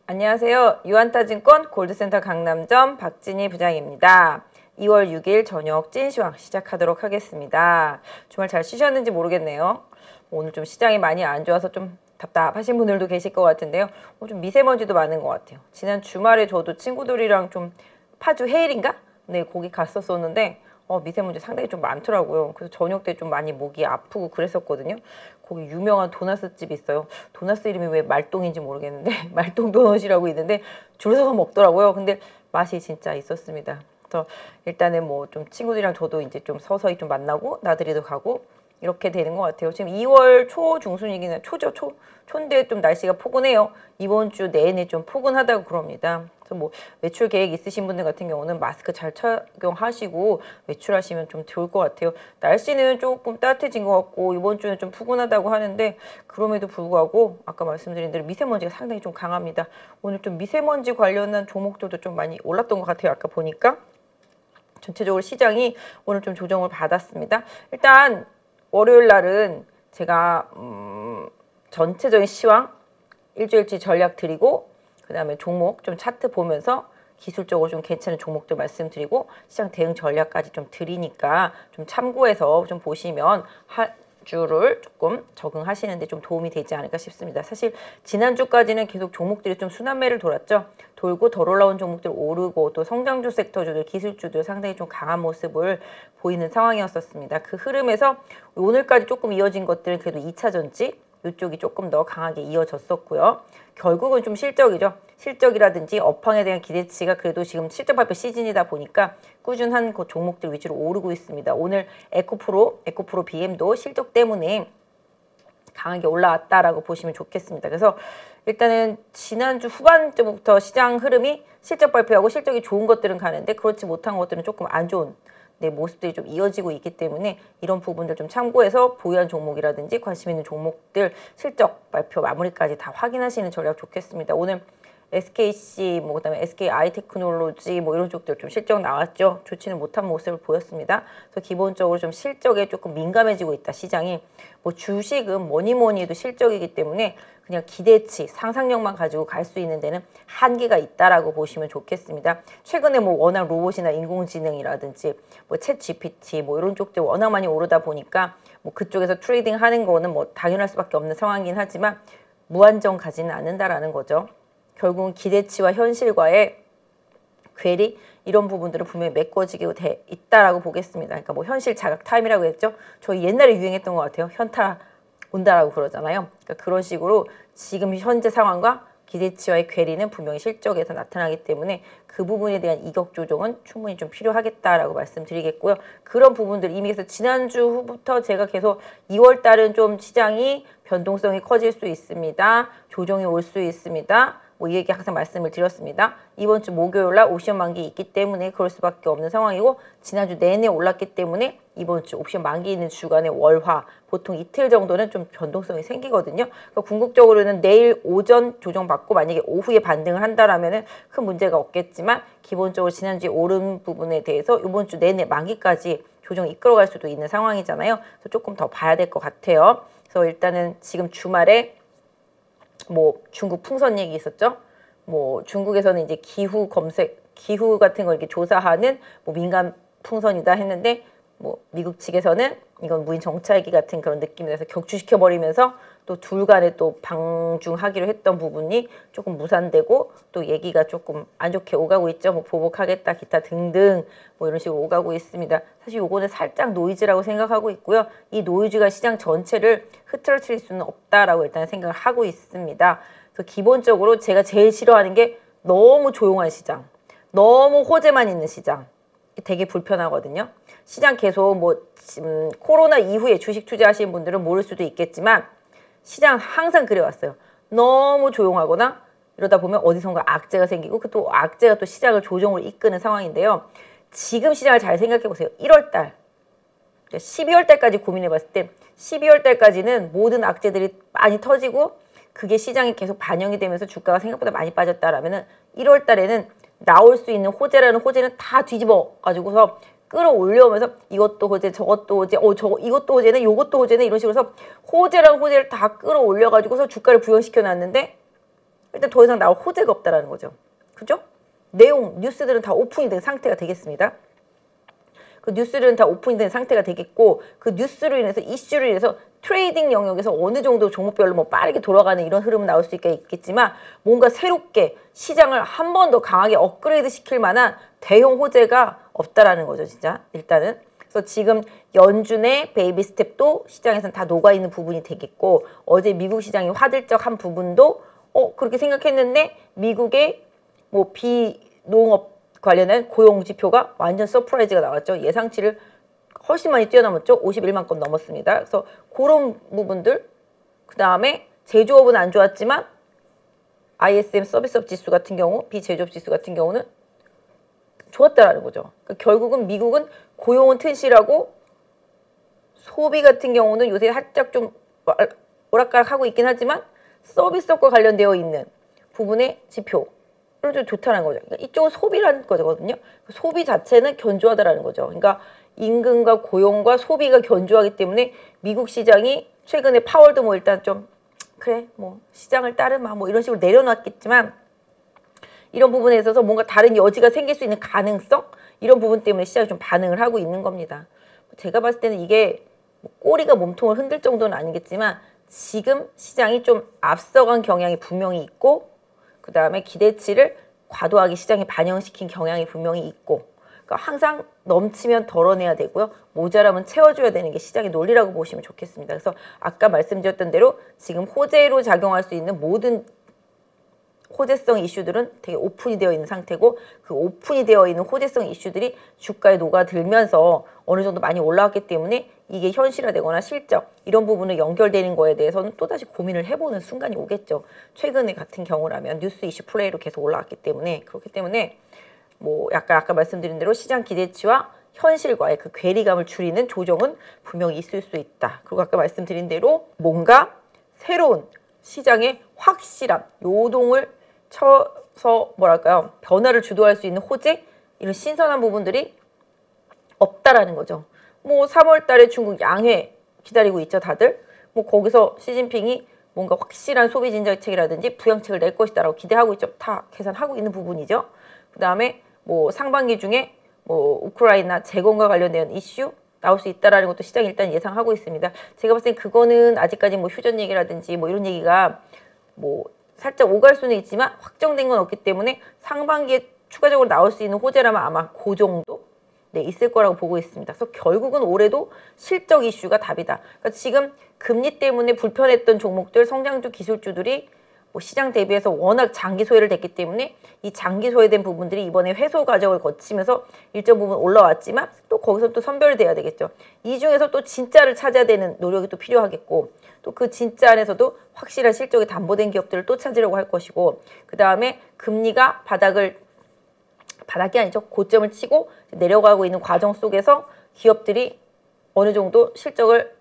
안녕하세요. 유한타증권 골드센터 강남점 박진희 부장입니다. 2월 6일 저녁 찐시황 시작하도록 하겠습니다. 주말 잘 쉬셨는지 모르겠네요. 오늘 좀 시장이 많이 안 좋아서 좀 답답하신 분들도 계실 것 같은데요. 좀 미세먼지도 많은 것 같아요. 지난 주말에 저도 친구들이랑 좀 파주 헤일인가? 네, 거기 갔었었는데 미세먼지 상당히 좀 많더라고요. 그래서 저녁 때 좀 많이 목이 아프고 그랬었거든요. 거기 유명한 도나스 집이 있어요. 도나스 이름이 왜 말똥인지 모르겠는데 말똥 도넛이라고 있는데 줄 서서 먹더라고요. 근데 맛이 진짜 있었습니다. 그래서 일단은 뭐 좀 친구들이랑 저도 이제 좀 서서히 좀 만나고 나들이도 가고 이렇게 되는 것 같아요. 지금 2월 초 중순이긴 초죠. 초인데 좀 날씨가 포근해요. 이번 주 내내 좀 포근하다고 그럽니다. 그래서 뭐 외출 계획 있으신 분들 같은 경우는 마스크 잘 착용하시고 외출하시면 좀 좋을 것 같아요. 날씨는 조금 따뜻해진 것 같고 이번 주는 좀 포근하다고 하는데 그럼에도 불구하고 아까 말씀드린 대로 미세먼지가 상당히 좀 강합니다. 오늘 좀 미세먼지 관련한 종목들도 좀 많이 올랐던 것 같아요. 아까 보니까 전체적으로 시장이 오늘 좀 조정을 받았습니다. 일단 월요일 날은 제가 전체적인 시황 일주일치 전략 드리고 그 다음에 종목 좀 차트 보면서 기술적으로 좀 괜찮은 종목들 말씀드리고 시장 대응 전략까지 좀 드리니까 좀 참고해서 좀 보시면 한 주를 조금 적응하시는데 좀 도움이 되지 않을까 싶습니다. 사실 지난주까지는 계속 종목들이 좀 순환매를 돌았죠. 돌고 덜 올라온 종목들 오르고 또 성장주 섹터주들, 기술주들 상당히 좀 강한 모습을 보이는 상황이었었습니다. 그 흐름에서 오늘까지 조금 이어진 것들은 그래도 2차 전지 이쪽이 조금 더 강하게 이어졌었고요. 결국은 좀 실적이죠. 실적이라든지 업황에 대한 기대치가 그래도 지금 실적 발표 시즌이다 보니까 꾸준한 그 종목들 위주로 오르고 있습니다. 오늘 에코프로 BM도 실적 때문에 강하게 올라왔다라고 보시면 좋겠습니다. 그래서 일단은 지난주 후반부터 시장 흐름이 실적 발표하고 실적이 좋은 것들은 가는데 그렇지 못한 것들은 조금 안 좋은 모습들이 좀 이어지고 있기 때문에 이런 부분들 좀 참고해서 보유한 종목이라든지 관심 있는 종목들 실적 발표 마무리까지 다 확인하시는 전략 좋겠습니다. 오늘 SKC, 그다음에 SK 아이테크놀로지 이런 쪽들 좀 실적 나왔죠. 좋지는 못한 모습을 보였습니다. 그래서 기본적으로 좀 실적에 조금 민감해지고 있다. 시장이 주식은 뭐니 해도 실적이기 때문에 그냥 기대치, 상상력만 가지고 갈 수 있는 데는 한계가 있다라고 보시면 좋겠습니다. 최근에 워낙 로봇이나 인공지능이라든지 챗 GPT 이런 쪽들 워낙 많이 오르다 보니까 그쪽에서 트레이딩 하는 거는 당연할 수밖에 없는 상황이긴 하지만 무한정 가지는 않는다라는 거죠. 결국은 기대치와 현실과의 괴리 이런 부분들은 분명히 메꿔지게 돼 있다라고 보겠습니다. 그러니까 현실 자각 타임이라고 했죠. 저희 옛날에 유행했던 것 같아요. 현타 온다라고 그러잖아요. 그러니까 그런 식으로 지금 현재 상황과 기대치와의 괴리는 분명히 실적에서 나타나기 때문에 그 부분에 대한 이격 조정은 충분히 좀 필요하겠다라고 말씀드리겠고요. 그런 부분들 이미 그래서 지난주 후부터 제가 계속 2월 달은 좀 시장이 변동성이 커질 수 있습니다. 조정이 올 수 있습니다. 이 얘기 항상 말씀을 드렸습니다. 이번 주 목요일날 옵션 만기 있기 때문에 그럴 수밖에 없는 상황이고 지난주 내내 올랐기 때문에 이번 주 옵션 만기 있는 주간의 월화 보통 이틀 정도는 좀 변동성이 생기거든요. 그러니까 궁극적으로는 내일 오전 조정받고 만약에 오후에 반등을 한다라면 큰 문제가 없겠지만 기본적으로 지난주에 오른 부분에 대해서 이번 주 내내 만기까지 조정이 이끌어갈 수도 있는 상황이잖아요. 그래서 조금 더 봐야 될 것 같아요. 그래서 일단은 지금 주말에 중국 풍선 얘기 있었죠? 중국에서는 이제 기후 같은 거 이렇게 조사하는 민간 풍선이다 했는데 미국 측에서는 이건 무인 정찰기 같은 그런 느낌에서 격추시켜 버리면서 또 둘 간에 또 방중하기로 했던 부분이 조금 무산되고 또 얘기가 조금 안 좋게 오가고 있죠. 보복하겠다 기타 등등 이런 식으로 오가고 있습니다. 사실 요거는 살짝 노이즈라고 생각하고 있고요. 이 노이즈가 시장 전체를 흐트러뜨릴 수는 없다라고 일단 생각을 하고 있습니다. 그래서 기본적으로 제가 제일 싫어하는 게 너무 조용한 시장, 너무 호재만 있는 시장. 되게 불편하거든요. 시장 계속 코로나 이후에 주식 투자하시는 분들은 모를 수도 있겠지만 시장 항상 그래왔어요. 너무 조용하거나 이러다 보면 어디선가 악재가 생기고 또 악재가 또 시장을 조정으로 이끄는 상황인데요. 지금 시장을 잘 생각해 보세요. 1월달, 12월 달까지 고민해 봤을 때 12월 달까지는 모든 악재들이 많이 터지고 그게 시장에 계속 반영이 되면서 주가가 생각보다 많이 빠졌다라면 1월 달에는 나올 수 있는 호재라는 호재는 다 뒤집어 가지고서 끌어올려오면서 이것도 호재, 저것도 호재, 이것도 호재네, 요것도 호재네 이런 식으로 해서 호재랑 호재를 다 끌어올려 가지고서 주가를 부양시켜 놨는데 일단 더 이상 나올 호재가 없다라는 거죠. 그죠? 내용, 뉴스들은 다 오픈이 된 상태가 되겠습니다. 그 뉴스들은 다 오픈이 된 상태가 되겠고, 그 뉴스로 인해서, 이슈로 인해서 트레이딩 영역에서 어느 정도 종목별로 뭐 빠르게 돌아가는 이런 흐름은 나올 수 있겠지만, 뭔가 새롭게 시장을 한 번 더 강하게 업그레이드 시킬 만한 대형 호재가 없다라는 거죠, 진짜. 일단은. 그래서 지금 연준의 베이비 스텝도 시장에서는 다 녹아있는 부분이 되겠고, 어제 미국 시장이 화들적한 부분도 그렇게 생각했는데 미국의 뭐 비농업 관련한 고용 지표가 완전 서프라이즈가 나왔죠. 예상치를 훨씬 많이 뛰어넘었죠. 51만 건 넘었습니다. 그래서 그런 부분들, 그 다음에 제조업은 안 좋았지만 ISM 서비스업 지수 같은 경우, 비제조업 지수 같은 경우는 좋았다라는 거죠. 그러니까 결국은 미국은 고용은 튼실하고 소비 같은 경우는 요새 살짝 좀 오락가락하고 있긴 하지만 서비스업과 관련되어 있는 부분의 지표 좀 좋다는 거죠. 그러니까 이쪽은 소비라는 거거든요. 소비 자체는 견조하다라는 거죠. 그러니까 임금과 고용과 소비가 견조하기 때문에 미국 시장이 최근에 파월도 뭐 일단 좀 그래 뭐 시장을 따르마 뭐 이런 식으로 내려놨겠지만, 이런 부분에 있어서 뭔가 다른 여지가 생길 수 있는 가능성, 이런 부분 때문에 시장이 좀 반응을 하고 있는 겁니다. 제가 봤을 때는 이게 뭐 꼬리가 몸통을 흔들 정도는 아니겠지만 지금 시장이 좀 앞서간 경향이 분명히 있고, 그 다음에 기대치를 과도하게 시장에 반영시킨 경향이 분명히 있고, 그러니까 항상 넘치면 덜어내야 되고요. 모자라면 채워줘야 되는 게 시장의 논리라고 보시면 좋겠습니다. 그래서 아까 말씀드렸던 대로 지금 호재로 작용할 수 있는 모든 호재성 이슈들은 되게 오픈이 되어 있는 상태고, 그 오픈이 되어 있는 호재성 이슈들이 주가에 녹아들면서 어느 정도 많이 올라왔기 때문에 이게 현실화되거나 실적 이런 부분을 연결되는 거에 대해서는 또다시 고민을 해보는 순간이 오겠죠. 최근에 같은 경우라면 뉴스 이슈 플레이로 계속 올라왔기 때문에, 그렇기 때문에 뭐 약간 아까 말씀드린 대로 시장 기대치와 현실과의 그 괴리감을 줄이는 조정은 분명히 있을 수 있다. 그리고 아까 말씀드린 대로 뭔가 새로운 시장의 확실한 요동을 쳐서 뭐랄까요, 변화를 주도할 수 있는 호재, 이런 신선한 부분들이 없다라는 거죠. 뭐 3월 달에 중국 양회 기다리고 있죠, 다들. 뭐 거기서 시진핑이 뭔가 확실한 소비 진정책이라든지 부양책을 낼 것이다라고 기대하고 있죠. 다 계산하고 있는 부분이죠. 그 다음에 뭐 상반기 중에 뭐 우크라이나 재건과 관련된 이슈 나올 수 있다라는 것도 시장이 일단 예상하고 있습니다. 제가 봤을 땐 그거는 아직까지 뭐 휴전 얘기라든지 뭐 이런 얘기가 뭐 살짝 오갈 수는 있지만 확정된 건 없기 때문에 상반기에 추가적으로 나올 수 있는 호재라면 아마 그 정도 있을 거라고 보고 있습니다. 그래서 결국은 올해도 실적 이슈가 답이다. 그러니까 지금 금리 때문에 불편했던 종목들, 성장주, 기술주들이 뭐 시장 대비해서 워낙 장기 소외를 됐기 때문에 이 장기 소외된 부분들이 이번에 회수 과정을 거치면서 일정 부분 올라왔지만 또 거기서 또 선별돼야 되겠죠. 이 중에서 또 진짜를 찾아야 되는 노력이 또 필요하겠고, 또 그 진짜 안에서도 확실한 실적이 담보된 기업들을 또 찾으려고 할 것이고, 그 다음에 금리가 바닥이 아니죠. 고점을 치고 내려가고 있는 과정 속에서 기업들이 어느 정도 실적을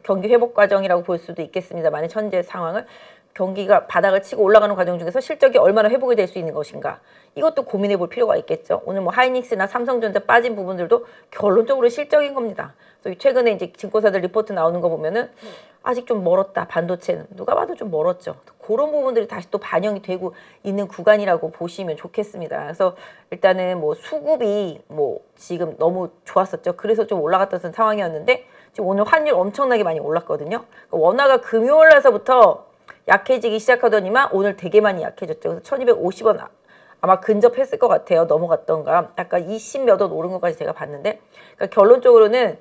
경기 회복 과정이라고 볼 수도 있겠습니다만, 현재 상황을 경기가 바닥을 치고 올라가는 과정 중에서 실적이 얼마나 회복이 될 수 있는 것인가, 이것도 고민해 볼 필요가 있겠죠. 오늘 뭐 하이닉스나 삼성전자 빠진 부분들도 결론적으로 실적인 겁니다. 그래서 최근에 이제 증권사들 리포트 나오는 거 보면은 아직 좀 멀었다. 반도체는 누가 봐도 좀 멀었죠. 그런 부분들이 다시 또 반영이 되고 있는 구간이라고 보시면 좋겠습니다. 그래서 일단은 뭐 수급이 뭐 지금 너무 좋았었죠. 그래서 좀 올라갔던 상황이었는데 지금 오늘 환율 엄청나게 많이 올랐거든요. 원화가 금요일 날서부터 약해지기 시작하더니만 오늘 되게 많이 약해졌죠. 그래서 1250원 아마 근접했을 것 같아요. 넘어갔던가. 약간 20 몇 원 오른 것까지 제가 봤는데, 그러니까 결론적으로는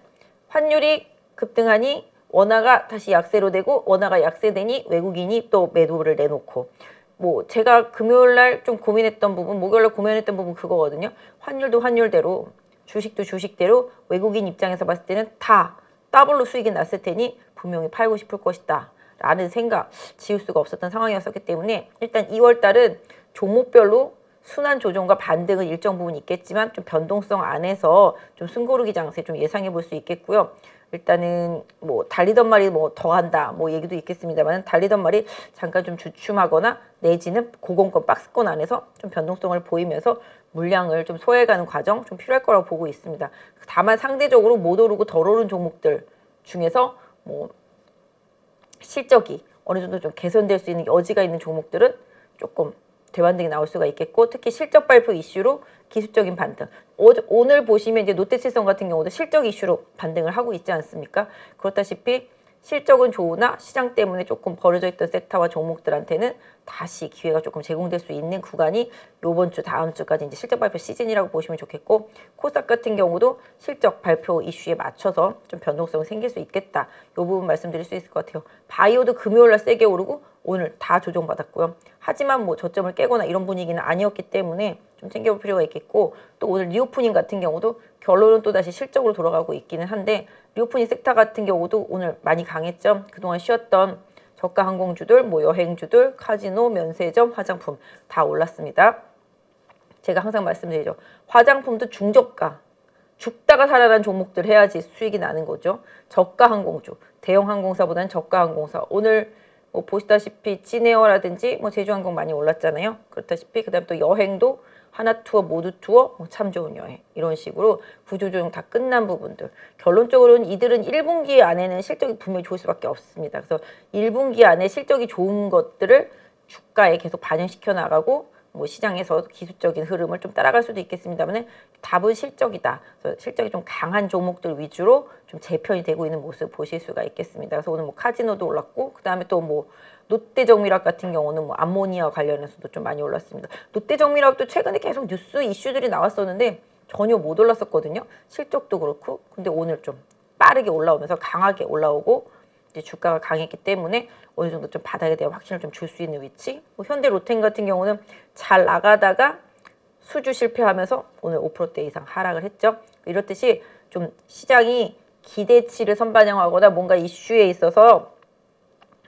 환율이 급등하니 원화가 다시 약세로 되고, 원화가 약세되니 외국인이 또 매도를 내놓고, 뭐 제가 금요일날 좀 고민했던 부분, 목요일날 고민했던 부분 그거거든요. 환율도 환율대로, 주식도 주식대로 외국인 입장에서 봤을 때는 다 더블로 수익이 났을 테니 분명히 팔고 싶을 것이다 라는 생각 지울 수가 없었던 상황이었기 때문에, 일단 2월달은 종목별로 순환 조정과 반등은 일정 부분 있겠지만 좀 변동성 안에서 좀 숨고르기 장세 좀 예상해 볼 수 있겠고요. 일단은 뭐 달리던 말이 뭐 더 한다 뭐 얘기도 있겠습니다만, 달리던 말이 잠깐 좀 주춤하거나 내지는 고공권 박스권 안에서 좀 변동성을 보이면서 물량을 좀 소화해가는 과정 좀 필요할 거라고 보고 있습니다. 다만 상대적으로 못 오르고 덜 오른 종목들 중에서 뭐 실적이 어느 정도 좀 개선될 수 있는 여지가 있는 종목들은 조금 대반등이 나올 수가 있겠고, 특히 실적 발표 이슈로 기술적인 반등. 오늘 보시면 이제 롯데칠성 같은 경우도 실적 이슈로 반등을 하고 있지 않습니까? 그렇다시피 실적은 좋으나 시장 때문에 조금 버려져 있던 섹터와 종목들한테는 다시 기회가 조금 제공될 수 있는 구간이 요번 주 다음 주까지 이제 실적 발표 시즌이라고 보시면 좋겠고, 코스닥 같은 경우도 실적 발표 이슈에 맞춰서 좀 변동성이 생길 수 있겠다. 요 부분 말씀드릴 수 있을 것 같아요. 바이오도 금요일날 세게 오르고 오늘 다 조정받았고요. 하지만 뭐 저점을 깨거나 이런 분위기는 아니었기 때문에 좀 챙겨볼 필요가 있겠고, 또 오늘 리오프닝 같은 경우도 결론은 또다시 실적으로 돌아가고 있기는 한데, 리오프닝 섹터 같은 경우도 오늘 많이 강했죠. 그동안 쉬었던 저가 항공주들, 뭐 여행주들, 카지노, 면세점, 화장품 다 올랐습니다. 제가 항상 말씀드리죠. 화장품도 중저가, 죽다가 살아난 종목들 해야지 수익이 나는 거죠. 저가 항공주, 대형 항공사보다는 저가 항공사. 오늘 뭐 보시다시피 진에어라든지 뭐 제주항공 많이 올랐잖아요. 그렇다시피 그다음 또 여행도 하나투어, 모두투어, 뭐 참 좋은 여행 이런 식으로 구조조정 다 끝난 부분들. 결론적으로는 이들은 1분기 안에는 실적이 분명히 좋을 수밖에 없습니다. 그래서 1분기 안에 실적이 좋은 것들을 주가에 계속 반영시켜 나가고, 뭐 시장에서 기술적인 흐름을 좀 따라갈 수도 있겠습니다만 답은 실적이다. 그래서 실적이 좀 강한 종목들 위주로 좀 재편이 되고 있는 모습 보실 수가 있겠습니다. 그래서 오늘 뭐 카지노도 올랐고, 그 다음에 또 뭐 롯데정밀학 같은 경우는 뭐 암모니아 관련해서도 좀 많이 올랐습니다. 롯데정밀학도 최근에 계속 뉴스 이슈들이 나왔었는데 전혀 못 올랐었거든요. 실적도 그렇고. 근데 오늘 좀 빠르게 올라오면서 강하게 올라오고, 이제 주가가 강했기 때문에 어느 정도 좀 바닥에 대한 확신을 좀 줄 수 있는 위치. 뭐 현대 로템 같은 경우는 잘 나가다가 수주 실패하면서 오늘 5%대 이상 하락을 했죠. 이렇듯이 좀 시장이 기대치를 선반영하거나 뭔가 이슈에 있어서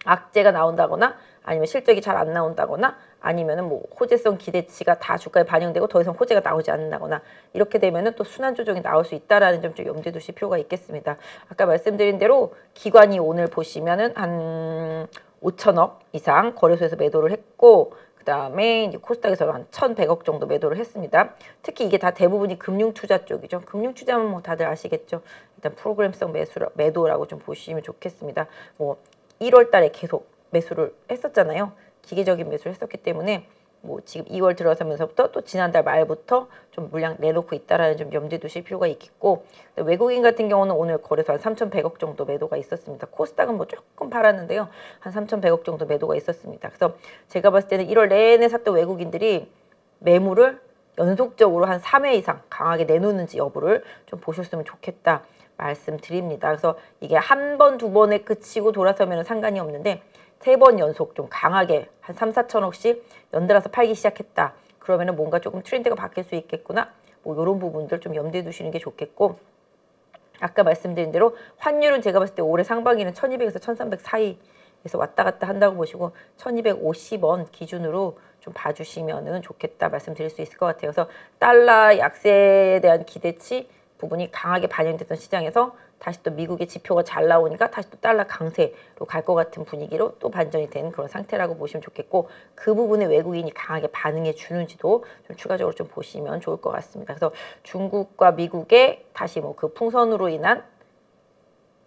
악재가 나온다거나 아니면 실적이 잘 안 나온다거나 아니면은 뭐 호재성 기대치가 다 주가에 반영되고 더 이상 호재가 나오지 않는다거나 이렇게 되면은 또 순환 조정이 나올 수 있다라는 점 좀 염두에 두실 필요가 있겠습니다. 아까 말씀드린 대로 기관이 오늘 보시면은 한 5천억 이상 거래소에서 매도를 했고, 그 다음에 이제 코스닥에서 한 1,100억 정도 매도를 했습니다. 특히 이게 다 대부분이 금융투자 쪽이죠. 금융투자는 뭐 다들 아시겠죠. 일단 프로그램성 매도라고 좀 보시면 좋겠습니다. 뭐 1월 달에 계속 매수를 했었잖아요. 기계적인 매수를 했었기 때문에 뭐 지금 2월 들어서면서부터 또 지난달 말부터 좀 물량 내놓고 있다라는 좀 염두에 두실 필요가 있겠고, 외국인 같은 경우는 오늘 거래소 한 3,100억 정도 매도가 있었습니다. 코스닥은 뭐 조금 팔았는데요. 한 3,100억 정도 매도가 있었습니다. 그래서 제가 봤을 때는 1월 내내 샀던 외국인들이 매물을 연속적으로 한 3회 이상 강하게 내놓는지 여부를 좀 보셨으면 좋겠다 말씀드립니다. 그래서 이게 한 번, 두 번에 그치고 돌아서면 상관이 없는데 3번 연속 좀 강하게 한 3, 4천억씩 연달아서 팔기 시작했다. 그러면은 뭔가 조금 트렌드가 바뀔 수 있겠구나. 뭐 이런 부분들 좀 염두에 두시는 게 좋겠고, 아까 말씀드린 대로 환율은 제가 봤을 때 올해 상반기는 1200에서 1300 사이에서 왔다 갔다 한다고 보시고 1250원 기준으로 좀 봐주시면은 좋겠다 말씀드릴 수 있을 것 같아요. 그래서 달러 약세에 대한 기대치 부분이 강하게 반영됐던 시장에서 다시 또 미국의 지표가 잘 나오니까 다시 또 달러 강세로 갈 것 같은 분위기로 또 반전이 된 그런 상태라고 보시면 좋겠고, 그 부분에 외국인이 강하게 반응해 주는지도 좀 추가적으로 좀 보시면 좋을 것 같습니다. 그래서 중국과 미국의 다시 뭐 그 풍선으로 인한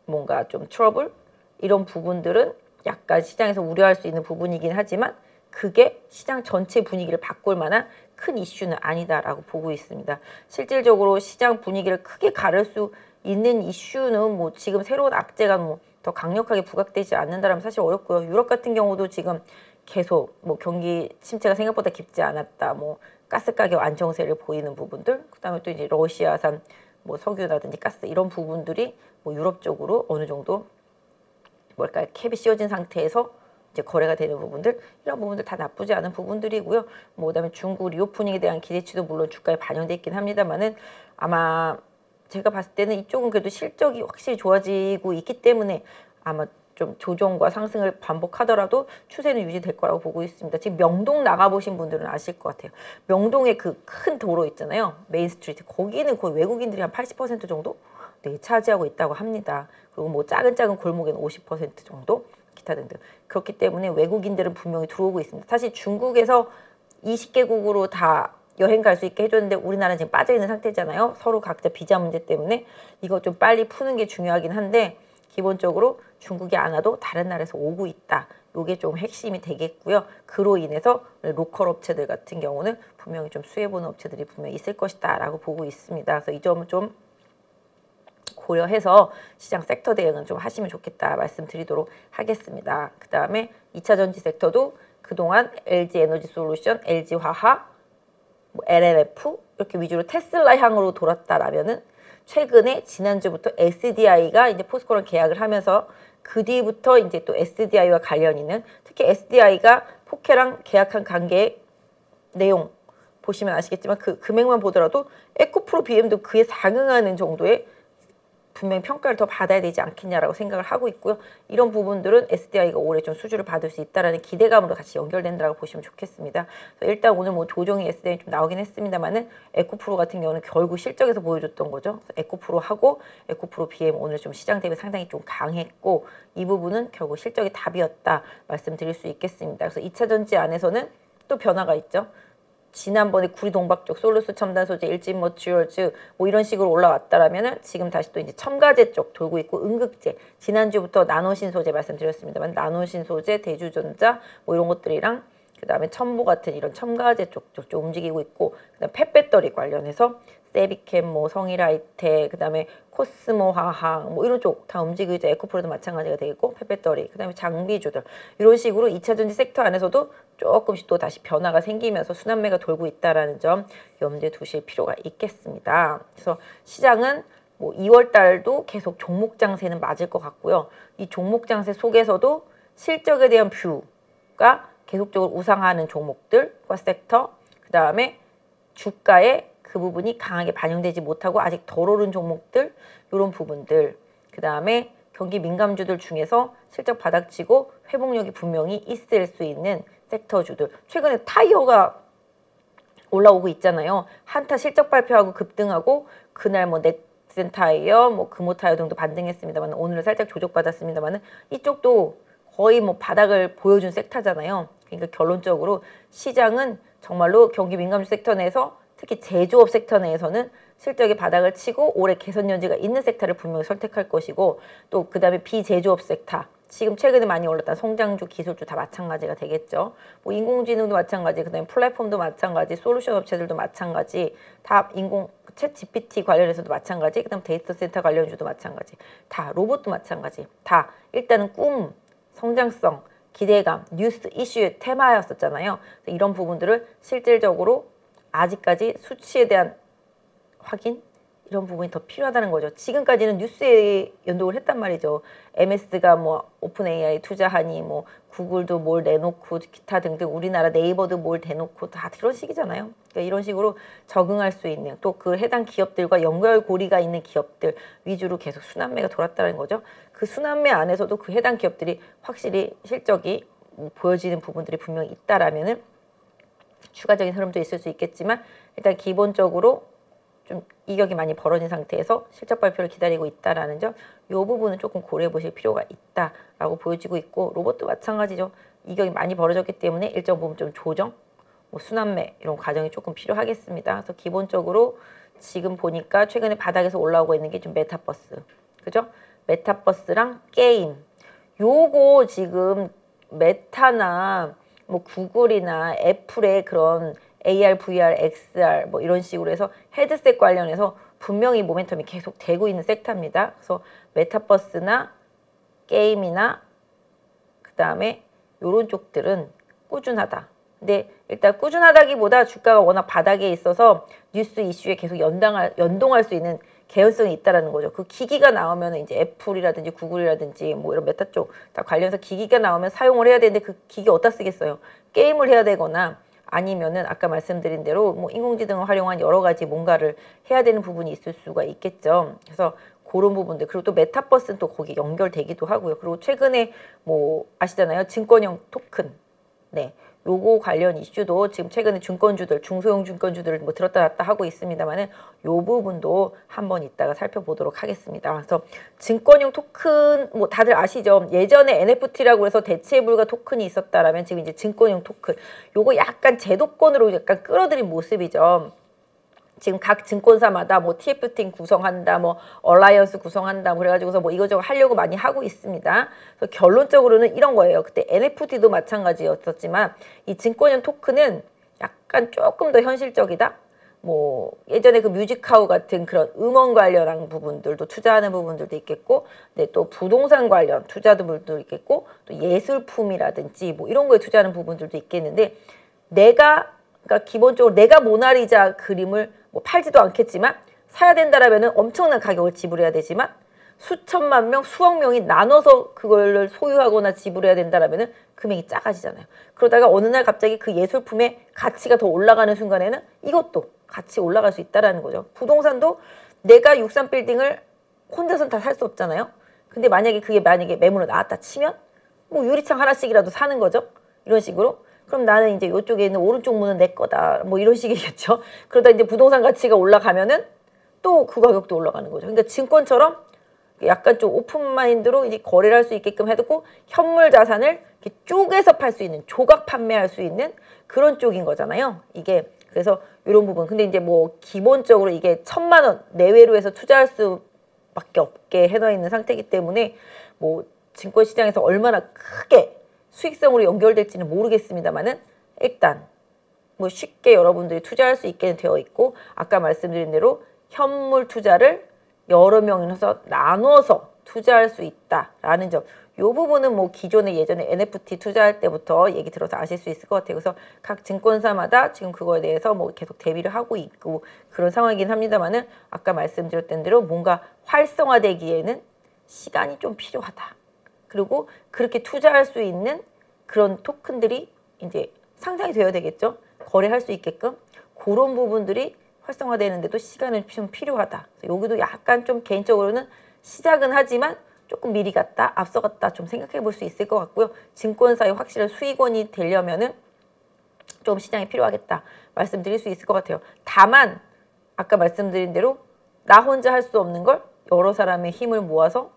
뭔가 좀 트러블 이런 부분들은 약간 시장에서 우려할 수 있는 부분이긴 하지만 그게 시장 전체 분위기를 바꿀 만한 큰 이슈는 아니다라고 보고 있습니다. 실질적으로 시장 분위기를 크게 가를 수 있는 이슈는 뭐 지금 새로운 악재가 뭐 더 강력하게 부각되지 않는다라면 사실 어렵고요. 유럽 같은 경우도 지금 계속 뭐 경기 침체가 생각보다 깊지 않았다. 뭐 가스 가격 안정세를 보이는 부분들, 그다음에 또 이제 러시아산 뭐 석유라든지 가스 이런 부분들이 뭐 유럽 쪽으로 어느 정도 뭘까 캡이 씌워진 상태에서 이제 거래가 되는 부분들, 이런 부분들 다 나쁘지 않은 부분들이고요. 뭐 그다음에 중국 리오프닝에 대한 기대치도 물론 주가에 반영돼 있긴 합니다만은 아마 제가 봤을 때는 이쪽은 그래도 실적이 확실히 좋아지고 있기 때문에 아마 좀 조정과 상승을 반복하더라도 추세는 유지될 거라고 보고 있습니다. 지금 명동 나가보신 분들은 아실 것 같아요. 명동에 그 큰 도로 있잖아요. 메인 스트리트. 거기는 거의 외국인들이 한 80% 정도 네, 차지하고 있다고 합니다. 그리고 뭐 작은 골목에는 50% 정도 기타 등등. 그렇기 때문에 외국인들은 분명히 들어오고 있습니다. 사실 중국에서 20개국으로 다 여행 갈 수 있게 해줬는데 우리나라는 지금 빠져있는 상태잖아요. 서로 각자 비자 문제 때문에 이거 좀 빨리 푸는 게 중요하긴 한데, 기본적으로 중국이 안 와도 다른 나라에서 오고 있다. 요게 좀 핵심이 되겠고요. 그로 인해서 로컬 업체들 같은 경우는 분명히 좀 수혜보는 업체들이 분명히 있을 것이다 라고 보고 있습니다. 그래서 이 점은 좀 고려해서 시장 섹터 대응은 좀 하시면 좋겠다 말씀드리도록 하겠습니다. 그 다음에 2차 전지 섹터도 그동안 LG 에너지 솔루션, LG 화학, LLF 이렇게 위주로 테슬라 향으로 돌았다라면은 최근에 지난주부터 SDI가 이제 포스코랑 계약을 하면서 그 뒤부터 이제 또 SDI와 관련 있는 특히 SDI가 포케랑 계약한 관계의 내용 보시면 아시겠지만 그 금액만 보더라도 에코프로 BM도 그에 상응하는 정도의 분명히 평가를 더 받아야 되지 않겠냐라고 생각을 하고 있고요. 이런 부분들은 SDI가 올해 좀 수주를 받을 수 있다라는 기대감으로 같이 연결된다고 보시면 좋겠습니다. 일단 오늘 뭐 조정이 SDI 좀 나오긴 했습니다만은 에코프로 같은 경우는 결국 실적에서 보여줬던 거죠. 에코프로하고 에코프로 BM 오늘 좀 시장 대비 상당히 좀 강했고 이 부분은 결국 실적이 답이었다 말씀드릴 수 있겠습니다. 그래서 2차 전지 안에서는 또 변화가 있죠. 지난번에 구리동박 쪽 솔루스 첨단 소재, 일진 머티리얼즈 뭐 이런 식으로 올라왔다라면은 지금 다시 또 이제 첨가제 쪽 돌고 있고 응급제 지난주부터 나노신 소재 말씀드렸습니다만 나노신 소재, 대주전자 뭐 이런 것들이랑 그다음에 첨보 같은 이런 첨가제 쪽 좀 움직이고 있고 그다음 펫배터리 관련해서 세비캠, 뭐 성일하이텍, 그다음에 코스모 화학 뭐 이런 쪽 다 움직이고 이제 에코프로도 마찬가지가 되겠고 펫배터리, 그다음에 장비주들 이런 식으로 2차 전지 섹터 안에서도 조금씩 또 다시 변화가 생기면서 순환매가 돌고 있다라는 점 염두에 두실 필요가 있겠습니다. 그래서 시장은 뭐 2월 달도 계속 종목 장세는 맞을 것 같고요. 이 종목 장세 속에서도 실적에 대한 뷰가 계속적으로 우상하는 종목들과 섹터, 그다음에 주가에 그 부분이 강하게 반영되지 못하고 아직 덜 오른 종목들 이런 부분들, 그다음에 경기 민감주들 중에서 실적 바닥치고 회복력이 분명히 있을 수 있는 섹터주들. 최근에 타이어가 올라오고 있잖아요. 한타 실적 발표하고 급등하고 그날 뭐 넥센 타이어, 뭐 금호 타이어 등도 반등했습니다만 오늘은 살짝 조정받았습니다만 이쪽도 거의 뭐 바닥을 보여준 섹터잖아요. 그러니까 결론적으로 시장은 정말로 경기 민감주 섹터 내에서 특히 제조업 섹터 내에서는 실적이 바닥을 치고 올해 개선 여지가 있는 섹터를 분명히 선택할 것이고 또 그 다음에 비제조업 섹터 지금 최근에 많이 올랐던 성장주, 기술주 다 마찬가지가 되겠죠. 뭐 인공지능도 마찬가지, 그 다음에 플랫폼도 마찬가지, 솔루션 업체들도 마찬가지, 다 챗 GPT 관련해서도 마찬가지, 그 다음 데이터 센터 관련주도 마찬가지, 다 로봇도 마찬가지, 다 일단은 꿈, 성장성, 기대감, 뉴스 이슈의 테마였었잖아요. 이런 부분들을 실질적으로 아직까지 수치에 대한 확인? 이런 부분이 더 필요하다는 거죠. 지금까지는 뉴스에 연동을 했단 말이죠. MS가 뭐 오픈 AI 투자하니 뭐 구글도 뭘 내놓고 기타 등등 우리나라 네이버도 뭘 대놓고 다 이런 식이잖아요. 그러니까 이런 식으로 적응할 수 있는 또 그 해당 기업들과 연결고리가 있는 기업들 위주로 계속 순환매가 돌았다는 거죠. 그 순환매 안에서도 그 해당 기업들이 확실히 실적이 보여지는 부분들이 분명히 있다라면은 추가적인 흐름도 있을 수 있겠지만 일단 기본적으로 좀 이격이 많이 벌어진 상태에서 실적 발표를 기다리고 있다라는 점, 이 부분은 조금 고려해 보실 필요가 있다라고 보여지고 있고 로봇도 마찬가지죠. 이격이 많이 벌어졌기 때문에 일정 부분 좀 조정, 뭐 순환매 이런 과정이 조금 필요하겠습니다. 그래서 기본적으로 지금 보니까 최근에 바닥에서 올라오고 있는 게 좀 메타버스, 그죠? 메타버스랑 게임, 요거 지금 메타나 뭐 구글이나 애플의 그런 AR, VR, XR 뭐 이런 식으로 해서 헤드셋 관련해서 분명히 모멘텀이 계속 되고 있는 섹터입니다. 그래서 메타버스나 게임이나 그 다음에 이런 쪽들은 꾸준하다. 근데 일단 꾸준하다기보다 주가가 워낙 바닥에 있어서 뉴스 이슈에 계속 연동할 수 있는 개연성이 있다라는 거죠. 그 기기가 나오면 이제 애플이라든지 구글이라든지 뭐 이런 메타 쪽 다 관련해서 기기가 나오면 사용을 해야 되는데 그 기기 어디다 쓰겠어요? 게임을 해야 되거나 아니면은 아까 말씀드린 대로 뭐 인공지능을 활용한 여러 가지 뭔가를 해야 되는 부분이 있을 수가 있겠죠. 그래서 그런 부분들, 그리고 또 메타버스는 또 거기 연결되기도 하고요. 그리고 최근에 뭐 아시잖아요. 증권형 토큰. 네. 요거 관련 이슈도 지금 최근에 증권주들, 중소형 증권주들 뭐 들었다 놨다 하고 있습니다만은 요 부분도 한번 이따가 살펴보도록 하겠습니다. 그래서 증권형 토큰 뭐 다들 아시죠? 예전에 NFT라고 해서 대체 불가 토큰이 있었다라면 지금 이제 증권형 토큰 요거 약간 제도권으로 약간 끌어들인 모습이죠. 지금 각 증권사마다 뭐 TF팀 구성한다, 뭐 얼라이언스 구성한다, 그래가지고서 뭐 이거저거 하려고 많이 하고 있습니다. 그래서 결론적으로는 이런 거예요. 그때 NFT도 마찬가지였었지만 이 증권형 토큰은 약간 조금 더 현실적이다. 뭐 예전에 그 뮤직하우 같은 그런 음원 관련한 부분들도 투자하는 부분들도 있겠고, 네, 또 부동산 관련 투자들도 있겠고, 또 예술품이라든지 뭐 이런 거에 투자하는 부분들도 있겠는데, 그러니까 기본적으로 내가 모나리자 그림을 뭐 팔지도 않겠지만 사야 된다라면은 엄청난 가격을 지불해야 되지만, 수천만 명, 수억 명이 나눠서 그걸 소유하거나 지불해야 된다라면은 금액이 작아지잖아요. 그러다가 어느 날 갑자기 그 예술품의 가치가 더 올라가는 순간에는 이것도 같이 올라갈 수 있다라는 거죠. 부동산도 내가 63빌딩을 혼자서는 다 살 수 없잖아요. 근데 그게 만약에 매물로 나왔다 치면 뭐 유리창 하나씩이라도 사는 거죠. 이런 식으로. 그럼 나는 이제 이쪽에 있는 오른쪽 문은 내 거다. 뭐 이런 식이겠죠. 그러다 이제 부동산 가치가 올라가면은 또 그 가격도 올라가는 거죠. 그러니까 증권처럼 약간 좀 오픈마인드로 이제 거래를 할 수 있게끔 해두고 현물 자산을 이렇게 쪼개서 팔 수 있는, 조각 판매할 수 있는 그런 쪽인 거잖아요. 이게 그래서 이런 부분. 근데 이제 뭐 기본적으로 이게 1,000만 원 내외로 해서 투자할 수밖에 없게 해놓아 있는 상태이기 때문에 뭐 증권 시장에서 얼마나 크게 수익성으로 연결될지는 모르겠습니다만은 일단 뭐 쉽게 여러분들이 투자할 수 있게 되어 있고, 아까 말씀드린 대로 현물 투자를 여러 명이서 나눠서 투자할 수 있다라는 점. 이 부분은 뭐 기존에 예전에 NFT 투자할 때부터 얘기 들어서 아실 수 있을 것 같아요. 그래서 각 증권사마다 지금 그거에 대해서 뭐 계속 대비를 하고 있고 그런 상황이긴 합니다만은, 아까 말씀드렸던 대로 뭔가 활성화되기에는 시간이 좀 필요하다. 그리고 그렇게 투자할 수 있는 그런 토큰들이 이제 상장이 되어야 되겠죠. 거래할 수 있게끔. 그런 부분들이 활성화되는데도 시간은 좀 필요하다. 여기도 약간 좀 개인적으로는 시작은 하지만 조금 미리 갔다, 앞서갔다 좀 생각해 볼 수 있을 것 같고요. 증권사의 확실한 수익원이 되려면은 좀 시장이 필요하겠다 말씀드릴 수 있을 것 같아요. 다만 아까 말씀드린 대로 나 혼자 할 수 없는 걸 여러 사람의 힘을 모아서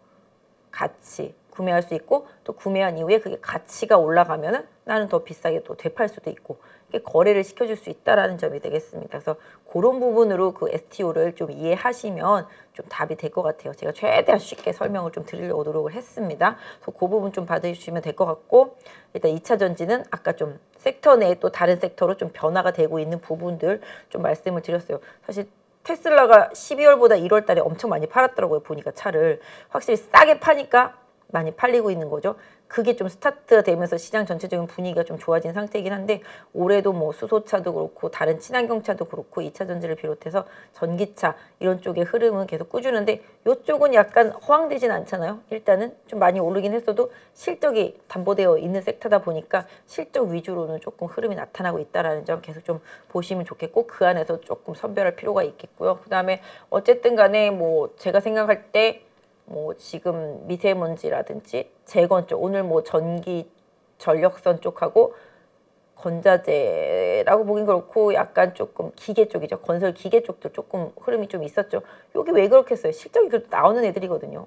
같이 구매할 수 있고, 또 구매한 이후에 그게 가치가 올라가면은 나는 더 비싸게 또 되팔 수도 있고, 이게 거래를 시켜줄 수 있다라는 점이 되겠습니다. 그래서 그런 부분으로 그 STO를 좀 이해하시면 좀 답이 될 것 같아요. 제가 최대한 쉽게 설명을 좀 드리려고 노력을 했습니다. 그래서 그 부분 좀 받아주시면 될 것 같고, 일단 2차 전지는 아까 좀 섹터 내에 또 다른 섹터로 좀 변화가 되고 있는 부분들 좀 말씀을 드렸어요. 사실 테슬라가 12월보다 1월 달에 엄청 많이 팔았더라고요. 보니까 차를 확실히 싸게 파니까 많이 팔리고 있는 거죠. 그게 좀 스타트가 되면서 시장 전체적인 분위기가 좀 좋아진 상태이긴 한데, 올해도 뭐 수소차도 그렇고 다른 친환경차도 그렇고 2차 전지를 비롯해서 전기차 이런 쪽의 흐름은 계속 꾸준한데, 이쪽은 약간 허황되진 않잖아요. 일단은 좀 많이 오르긴 했어도 실적이 담보되어 있는 섹터다 보니까 실적 위주로는 조금 흐름이 나타나고 있다는 점 계속 좀 보시면 좋겠고, 그 안에서 조금 선별할 필요가 있겠고요. 그 다음에 어쨌든 간에 뭐 제가 생각할 때 뭐 지금 미세먼지라든지 재건 쪽, 오늘 뭐 전기 전력선 쪽하고 건자재라고 보긴 그렇고 약간 조금 기계 쪽이죠. 건설 기계 쪽도 조금 흐름이 좀 있었죠. 여기 왜 그렇겠어요? 실적이 그래도 나오는 애들이거든요.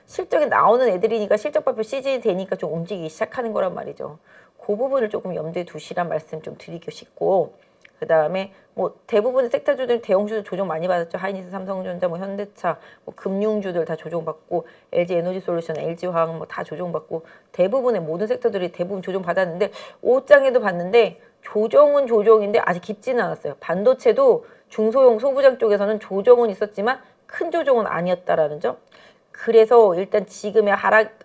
실적이 나오는 애들이니까 실적 발표 시즌이 되니까 좀 움직이기 시작하는 거란 말이죠. 그 부분을 조금 염두에 두시란 말씀 좀 드리고 싶고, 그 다음에 뭐 대부분의 섹터주들 대형주들 조정 많이 받았죠. 하이닉스, 삼성전자, 뭐 현대차, 뭐 금융주들 다 조정받고, LG 에너지솔루션, LG화학 뭐 다 조정받고, 대부분의 모든 섹터들이 대부분 조정받았는데, 5장에도 봤는데 조정은 조정인데 아직 깊지는 않았어요. 반도체도 중소형 소부장 쪽에서는 조정은 있었지만 큰 조정은 아니었다라는 점. 그래서 일단 지금의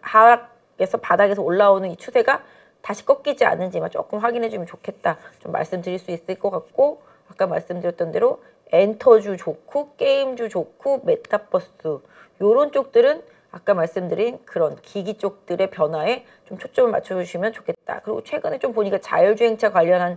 하락에서 바닥에서 올라오는 이 추세가 다시 꺾이지 않는지만 조금 확인해 주면 좋겠다 좀 말씀드릴 수 있을 것 같고, 아까 말씀드렸던 대로 엔터주 좋고 게임주 좋고 메타버스 요런 쪽들은 아까 말씀드린 그런 기기 쪽들의 변화에 좀 초점을 맞춰주시면 좋겠다. 그리고 최근에 좀 보니까 자율주행차 관련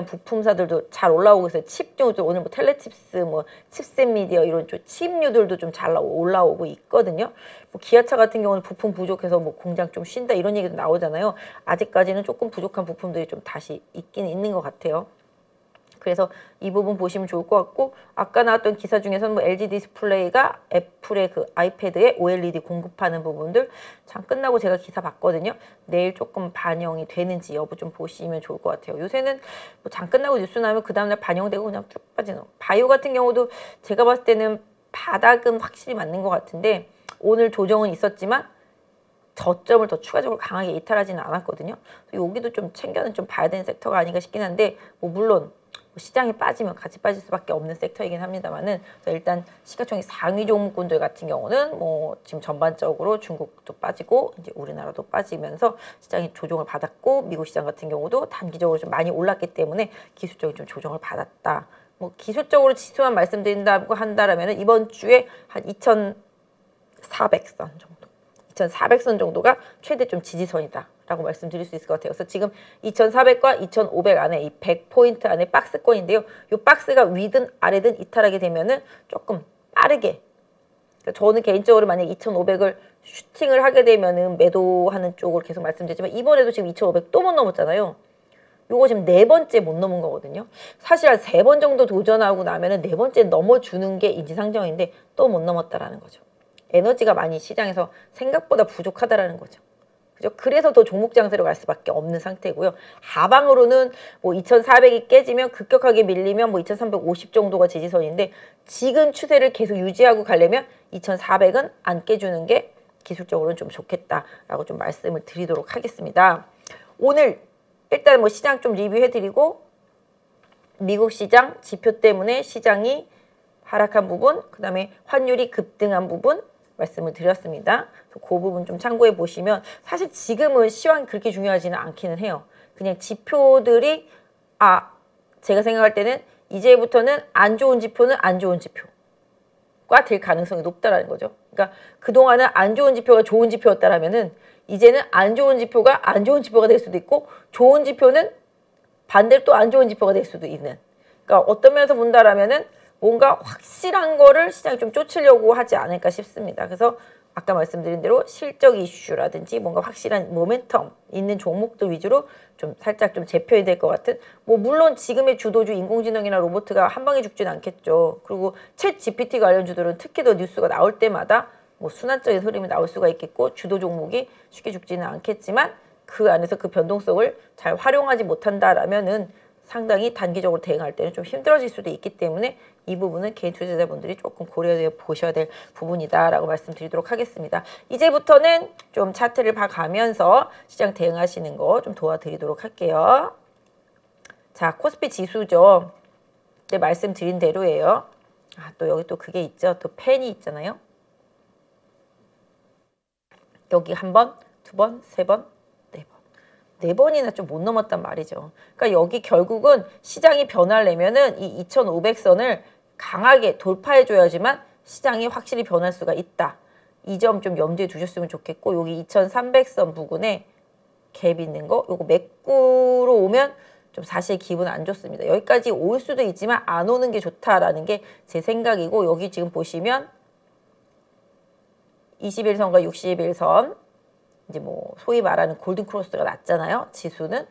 부품사들도 잘 올라오고 있어요. 칩도 오늘 뭐 텔레칩스, 뭐 칩셋 미디어 이런 쪽 칩류들도 좀 잘 올라오고 있거든요. 뭐 기아차 같은 경우는 부품 부족해서 뭐 공장 좀 쉰다 이런 얘기도 나오잖아요. 아직까지는 조금 부족한 부품들이 좀 다시 있긴 있는 것 같아요. 그래서 이 부분 보시면 좋을 것 같고, 아까 나왔던 기사 중에서는 뭐 LG 디스플레이가 애플의 그 아이패드에 OLED 공급하는 부분들 장 끝나고 제가 기사 봤거든요. 내일 조금 반영이 되는지 여부 좀 보시면 좋을 것 같아요. 요새는 뭐 장 끝나고 뉴스 나면 그 다음날 반영되고 그냥 쭉 빠지는. 바이오 같은 경우도 제가 봤을 때는 바닥은 확실히 맞는 것 같은데, 오늘 조정은 있었지만 저점을 더 추가적으로 강하게 이탈하지는 않았거든요. 여기도 좀 챙겨는 좀 봐야 되는 섹터가 아닌가 싶긴 한데, 뭐 물론 시장이 빠지면 같이 빠질 수밖에 없는 섹터이긴 합니다만은, 일단 시가총액 상위 종목군들 같은 경우는 뭐 지금 전반적으로 중국도 빠지고 이제 우리나라도 빠지면서 시장이 조정을 받았고, 미국 시장 같은 경우도 단기적으로 좀 많이 올랐기 때문에 기술적인 좀 조정을 받았다. 뭐 기술적으로 지수만 말씀드린다고 한다라면 이번 주에 한 2,400선 정도, 2,400선 정도가 최대 좀 지지선이다 라고 말씀드릴 수 있을 것 같아요. 그래서 지금 2,400과 2,500 안에 이 100포인트 안에 박스권인데요. 이 박스가 위든 아래든 이탈하게 되면은 조금 빠르게, 그러니까 저는 개인적으로 만약 2,500을 슈팅을 하게 되면은 매도하는 쪽을 계속 말씀드리지만, 이번에도 지금 2,500 또 못 넘었잖아요. 요거 지금 4번째 못 넘은 거거든요. 사실 한 3번 정도 도전하고 나면은 4번째 넘어주는 게 인지상정인데 또 못 넘었다라는 거죠. 에너지가 많이 시장에서 생각보다 부족하다라는 거죠. 그죠? 그래서 더 종목 장세로 갈 수밖에 없는 상태고요. 하방으로는 뭐 2,400이 깨지면 급격하게 밀리면 뭐 2,350 정도가 지지선인데, 지금 추세를 계속 유지하고 가려면 2,400은 안 깨주는 게 기술적으로는 좀 좋겠다라고 좀 말씀을 드리도록 하겠습니다. 오늘 일단 뭐 시장 좀 리뷰해드리고, 미국 시장 지표 때문에 시장이 하락한 부분, 그 다음에 환율이 급등한 부분 말씀을 드렸습니다. 그 부분 좀 참고해 보시면, 사실 지금은 시황이 그렇게 중요하지는 않기는 해요. 그냥 지표들이, 제가 생각할 때는 이제부터는 안 좋은 지표는 안 좋은 지표가 될 가능성이 높다라는 거죠. 그러니까 그동안은 안 좋은 지표가 좋은 지표였다라면은, 이제는 안 좋은 지표가 안 좋은 지표가 될 수도 있고, 좋은 지표는 반대로 또 안 좋은 지표가 될 수도 있는. 그러니까 어떤 면에서 본다라면은 뭔가 확실한 거를 시장이 좀 쫓으려고 하지 않을까 싶습니다. 그래서 아까 말씀드린 대로 실적 이슈라든지 뭔가 확실한 모멘텀 있는 종목들 위주로 좀 살짝 좀 재편이 될 것 같은, 뭐 물론 지금의 주도주 인공지능이나 로봇가 한 방에 죽지는 않겠죠. 그리고 챗 GPT 관련주들은 특히 더 뉴스가 나올 때마다 뭐 순환적인 흐름이 나올 수가 있겠고, 주도 종목이 쉽게 죽지는 않겠지만 그 안에서 그 변동성을 잘 활용하지 못한다라면은 상당히 단기적으로 대응할 때는 좀 힘들어질 수도 있기 때문에, 이 부분은 개인 투자자분들이 조금 고려해 보셔야 될 부분이다라고 말씀드리도록 하겠습니다. 이제부터는 좀 차트를 봐가면서 시장 대응하시는 거 좀 도와드리도록 할게요. 자, 코스피 지수죠. 네, 말씀드린 대로예요. 또 여기 또 그게 있죠. 또 펜이 있잖아요. 여기 한 번, 두 번, 세 번, 네 번이나 좀 못 넘었단 말이죠. 그러니까 여기 결국은 시장이 변화를 내면은 이 2,500선을 강하게 돌파해줘야지만 시장이 확실히 변할 수가 있다. 이 점 좀 염두에 두셨으면 좋겠고, 여기 2,300선 부근에 갭 있는 거, 요거 매꾸로 오면 좀 사실 기분 안 좋습니다. 여기까지 올 수도 있지만 안 오는 게 좋다라는 게 제 생각이고, 여기 지금 보시면 21선과 61선, 이제 뭐 소위 말하는 골든 크로스가 났잖아요. 지수는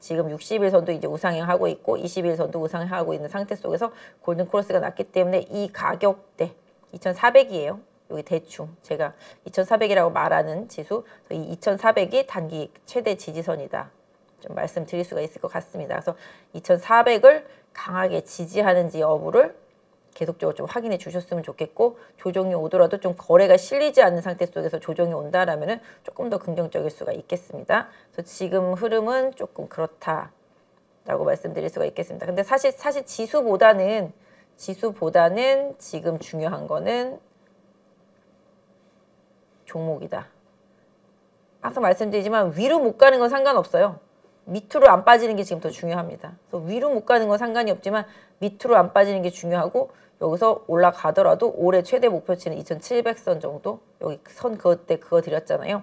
지금 60일선도 이제 우상향하고 있고 20일선도 우상향하고 있는 상태 속에서 골든 크로스가 났기 때문에 이 가격대 2,400이에요. 여기 대충 제가 2,400이라고 말하는 지수, 이 2,400이 단기 최대 지지선이다. 좀 말씀드릴 수가 있을 것 같습니다. 그래서 2,400을 강하게 지지하는지 여부를 계속적으로 좀 확인해 주셨으면 좋겠고, 조정이 오더라도 좀 거래가 실리지 않는 상태 속에서 조정이 온다라면은 조금 더 긍정적일 수가 있겠습니다. 그래서 지금 흐름은 조금 그렇다라고 말씀드릴 수가 있겠습니다. 근데 사실 지수보다는 지금 중요한 거는 종목이다. 항상 말씀드리지만 위로 못 가는 건 상관없어요. 밑으로 안 빠지는 게 지금 더 중요합니다. 그래서 위로 못 가는 건 상관이 없지만 밑으로 안 빠지는 게 중요하고, 여기서 올라가더라도 올해 최대 목표치는 2,700선 정도, 여기 선 그때 그거 드렸잖아요.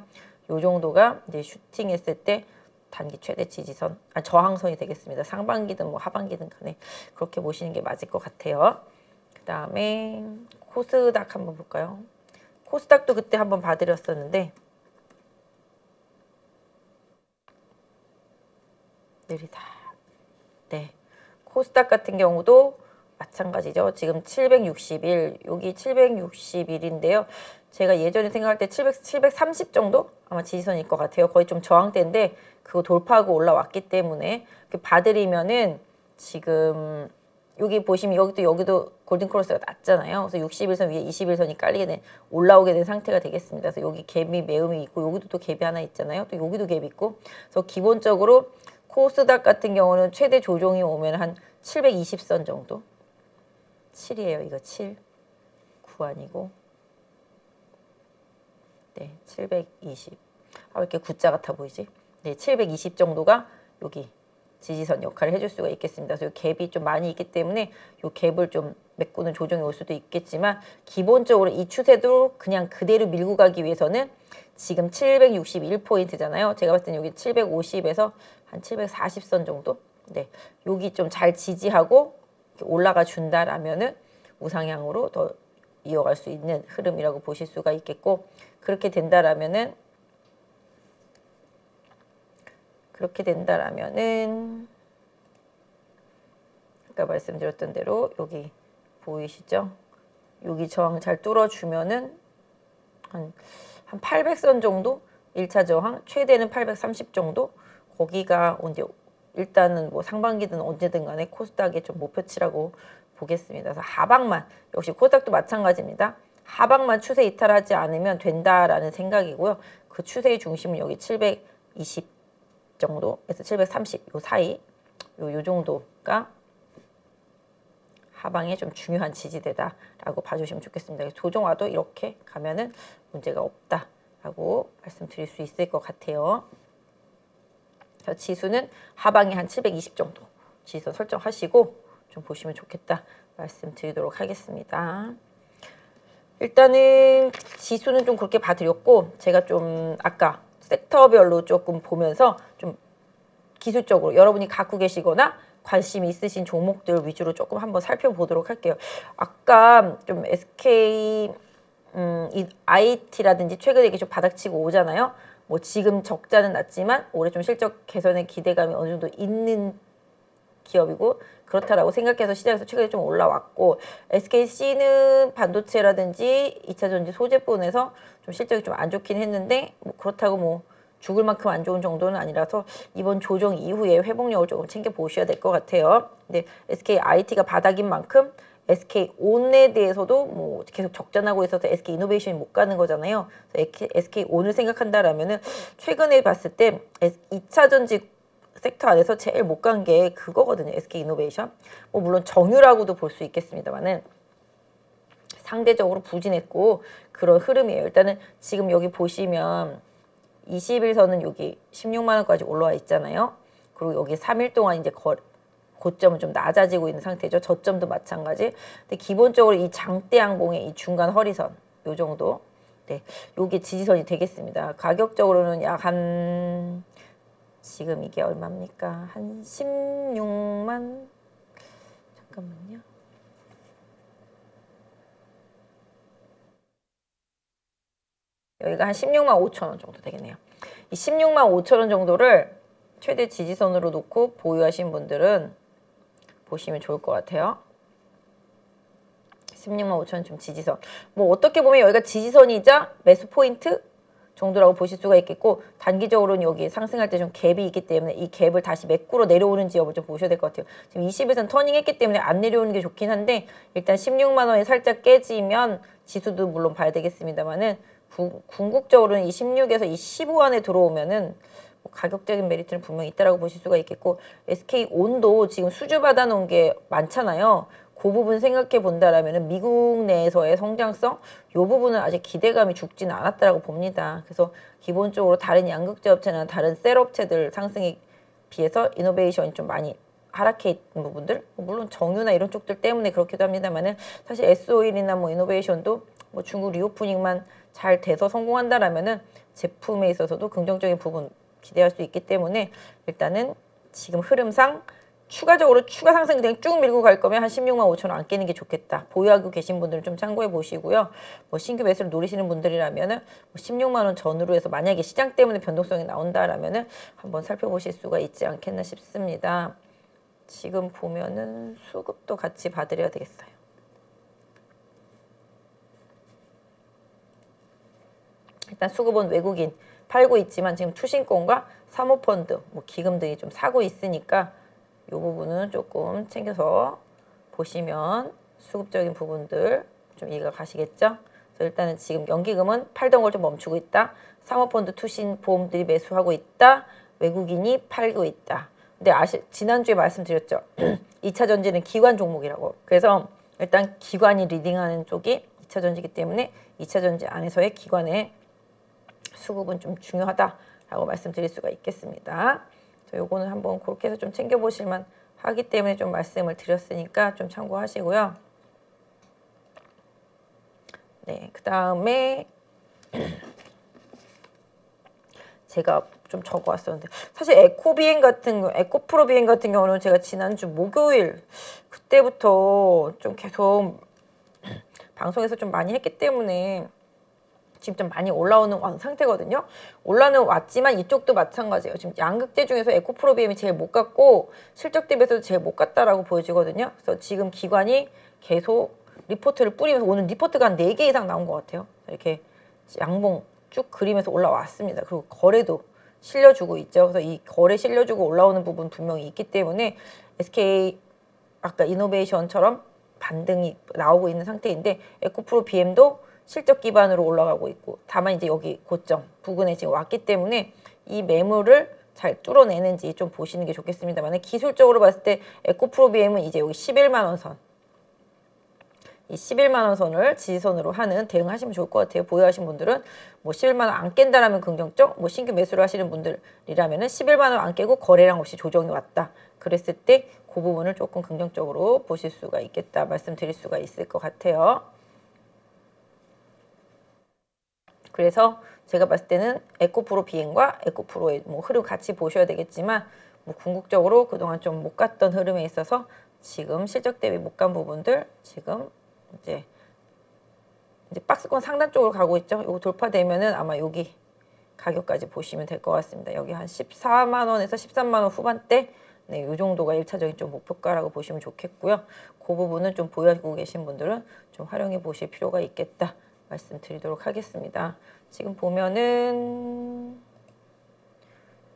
요 정도가 이제 슈팅했을 때 단기 최대 지지선, 저항선이 되겠습니다. 상반기든 뭐 하반기든 간에 그렇게 보시는 게 맞을 것 같아요. 그 다음에 코스닥 한번 볼까요? 코스닥도 그때 한번 봐드렸었는데 느리다. 네, 코스닥 같은 경우도 마찬가지죠. 지금 761, 여기 761인데요. 제가 예전에 생각할 때 730 정도? 아마 지지선일 것 같아요. 거의 좀 저항대인데 그거 돌파하고 올라왔기 때문에 이렇게 봐드리면은 지금 여기 보시면 여기도 골든크로스가 났잖아요. 그래서 60일선 위에 21선이 깔리게 된, 올라오게 된 상태가 되겠습니다. 그래서 여기 갭이 매음이 있고 여기도 또 갭이 하나 있잖아요. 또 여기도 갭이 있고. 그래서 기본적으로 코스닥 같은 경우는 최대 조정이 오면 한 720선 정도. 7이에요. 이거 7. 9 아니고. 네, 720. 아, 왜 이렇게 9자 같아 보이지? 네, 720 정도가 여기 지지선 역할을 해줄 수가 있겠습니다. 그래서 이 갭이 좀 많이 있기 때문에 이 갭을 좀 메꾸는 조정이 올 수도 있겠지만 기본적으로 이 추세도 그냥 그대로 밀고 가기 위해서는 지금 761포인트잖아요. 제가 봤을 때는 여기 750에서 한 740선 정도? 네, 여기 좀 잘 지지하고 올라가 준다라면은 우상향으로 더 이어갈 수 있는 흐름이라고 보실 수가 있겠고, 그렇게 된다라면은 아까 말씀드렸던 대로 여기 보이시죠? 여기 저항 잘 뚫어주면은 한 800선 정도? 1차 저항, 최대는 830 정도? 거기가 언제 일단은 뭐 상반기든 언제든 간에 코스닥의 좀 목표치라고 보겠습니다. 그래서 하방만, 역시 코스닥도 마찬가지입니다. 하방만 추세 이탈하지 않으면 된다라는 생각이고요. 그 추세의 중심은 여기 720 정도에서 730 요 사이, 요 정도가 하방에 좀 중요한 지지대다라고 봐주시면 좋겠습니다. 조정화도 이렇게 가면은 문제가 없다라고 말씀드릴 수 있을 것 같아요. 지수는 하방에 한 720 정도 지수 설정하시고 좀 보시면 좋겠다 말씀드리도록 하겠습니다. 일단은 지수는 좀 그렇게 봐드렸고, 제가 좀 아까 섹터별로 조금 보면서 좀 기술적으로 여러분이 갖고 계시거나 관심이 있으신 종목들 위주로 조금 한번 살펴보도록 할게요. 아까 좀 SK 이 IT라든지 최근에 이게 좀 바닥치고 오잖아요. 뭐 지금 적자는 났지만 올해 좀 실적 개선의 기대감이 어느 정도 있는 기업이고 그렇다라고 생각해서 시장에서 최근에 좀 올라왔고, SKC는 반도체라든지 2차전지 소재분에서 좀 실적이 좀 안 좋긴 했는데 뭐 그렇다고 뭐 죽을 만큼 안 좋은 정도는 아니라서 이번 조정 이후에 회복력을 조금 챙겨 보셔야 될 것 같아요. 근데 SK IT가 바닥인 만큼 SK 온에 대해서도 뭐 계속 적자나고 있어서 SK 이노베이션이 못 가는 거잖아요. SK 온을 생각한다라면은 최근에 봤을 때 2차전지 섹터 안에서 제일 못 간 게 그거거든요. SK 이노베이션. 뭐 물론 정유라고도 볼 수 있겠습니다만은 상대적으로 부진했고 그런 흐름이에요. 일단은 지금 여기 보시면 20일선은 여기 16만 원까지 올라와 있잖아요. 그리고 여기 3일 동안 이제 고점은 좀 낮아지고 있는 상태죠. 저점도 마찬가지. 근데 기본적으로 이 장대 양봉의 이 중간 허리선 요 정도, 네, 요게 지지선이 되겠습니다. 가격적으로는 약 한 지금 이게 얼마입니까? 한 16만, 잠깐만요. 여기가 한 16만 5천 원 정도 되겠네요. 이 16만 5천 원 정도를 최대 지지선으로 놓고 보유하신 분들은 보시면 좋을 것 같아요. 16만 5천 원 좀 지지선. 뭐 어떻게 보면 여기가 지지선이자 매수 포인트 정도라고 보실 수가 있겠고, 단기적으로는 여기 상승할 때 좀 갭이 있기 때문에 이 갭을 다시 메꾸러 내려오는지 여부를 좀 보셔야 될 것 같아요. 지금 20일선 터닝했기 때문에 안 내려오는 게 좋긴 한데 일단 16만 원이 살짝 깨지면 지수도 물론 봐야 되겠습니다만은 궁극적으로는 이 16에서 이 15 안에 들어오면은 뭐 가격적인 메리트는 분명히 있다라고 보실 수가 있겠고, SK 온도 지금 수주 받아 놓은 게 많잖아요. 그 부분 생각해 본다라면 미국 내에서의 성장성 이 부분은 아직 기대감이 죽지는 않았다라고 봅니다. 그래서 기본적으로 다른 양극재 업체나 다른 셀 업체들 상승에 비해서 이노베이션이 좀 많이 하락해 있는 부분들, 물론 정유나 이런 쪽들 때문에 그렇기도 합니다만은 사실 S-오일이나 뭐 이노베이션도 뭐 중국 리오프닝만 잘 돼서 성공한다라면은 제품에 있어서도 긍정적인 부분 기대할 수 있기 때문에 일단은 지금 흐름상 추가적으로 추가 상승 그냥 쭉 밀고 갈 거면 한 16만 5천 원 안 깨는 게 좋겠다. 보유하고 계신 분들은 좀 참고해 보시고요. 뭐 신규 매수를 노리시는 분들이라면은 뭐 16만 원 전후로 해서 만약에 시장 때문에 변동성이 나온다라면은 한번 살펴보실 수가 있지 않겠나 싶습니다. 지금 보면은 수급도 같이 봐드려야 되겠어요. 일단 수급은 외국인 팔고 있지만 지금 투신권과 사모펀드, 뭐 기금 등이 좀 사고 있으니까 이 부분은 조금 챙겨서 보시면 수급적인 부분들 좀 이해가 가시겠죠? 그래서 일단은 지금 연기금은 팔던 걸 좀 멈추고 있다. 사모펀드 투신 보험들이 매수하고 있다. 외국인이 팔고 있다. 근데 지난주에 말씀드렸죠. 2차 전지는 기관 종목이라고. 그래서 일단 기관이 리딩하는 쪽이 2차 전지이기 때문에 2차 전지 안에서의 기관의 수급은 좀 중요하다라고 말씀드릴 수가 있겠습니다. 요거는 한번 그렇게 해서 좀 챙겨보실만 하기 때문에 좀 말씀을 드렸으니까 좀 참고하시고요. 네, 그 다음에 제가 좀 적어왔었는데 사실 에코프로 비행 같은 경우는 제가 지난주 목요일 그때부터 좀 계속 방송에서 좀 많이 했기 때문에 지금 좀 많이 올라오는 상태거든요. 올라는 왔지만 이쪽도 마찬가지예요. 지금 양극재 중에서 에코프로 비엠이 제일 못 갔고 실적 대비해서도 제일 못 갔다라고 보여지거든요. 그래서 지금 기관이 계속 리포트를 뿌리면서 오늘 리포트가 한 4개 이상 나온 것 같아요. 이렇게 양봉 쭉 그리면서 올라왔습니다. 그리고 거래도 실려주고 있죠. 그래서 이 거래 실려주고 올라오는 부분 분명히 있기 때문에 SK 아까 이노베이션처럼 반등이 나오고 있는 상태인데 에코프로 BM도 실적 기반으로 올라가고 있고 다만 이제 여기 고점 부근에 지금 왔기 때문에 이 매물을 잘 뚫어내는지 좀 보시는 게 좋겠습니다만 기술적으로 봤을 때 에코프로 BM은 이제 여기 11만 원 선 이 11만 원 선을 지지선으로 하는 대응하시면 좋을 것 같아요. 보유하신 분들은 뭐 11만 원 안 깬다라면 긍정적, 뭐 신규 매수를 하시는 분들이라면은 11만 원 안 깨고 거래량 없이 조정이 왔다. 그랬을 때 그 부분을 조금 긍정적으로 보실 수가 있겠다 말씀드릴 수가 있을 것 같아요. 그래서 제가 봤을 때는 에코프로 비행과 에코프로의 뭐 흐름 같이 보셔야 되겠지만 뭐 궁극적으로 그동안 좀 못 갔던 흐름에 있어서 지금 실적 대비 못 간 부분들 지금 이제 박스권 상단 쪽으로 가고 있죠. 이거 돌파되면은 아마 여기 가격까지 보시면 될 것 같습니다. 여기 한 14만 원에서 13만 원 후반대 네, 이 정도가 1차적인 좀 목표가라고 보시면 좋겠고요. 그 부분은 좀 보유하고 계신 분들은 좀 활용해 보실 필요가 있겠다 말씀드리도록 하겠습니다. 지금 보면은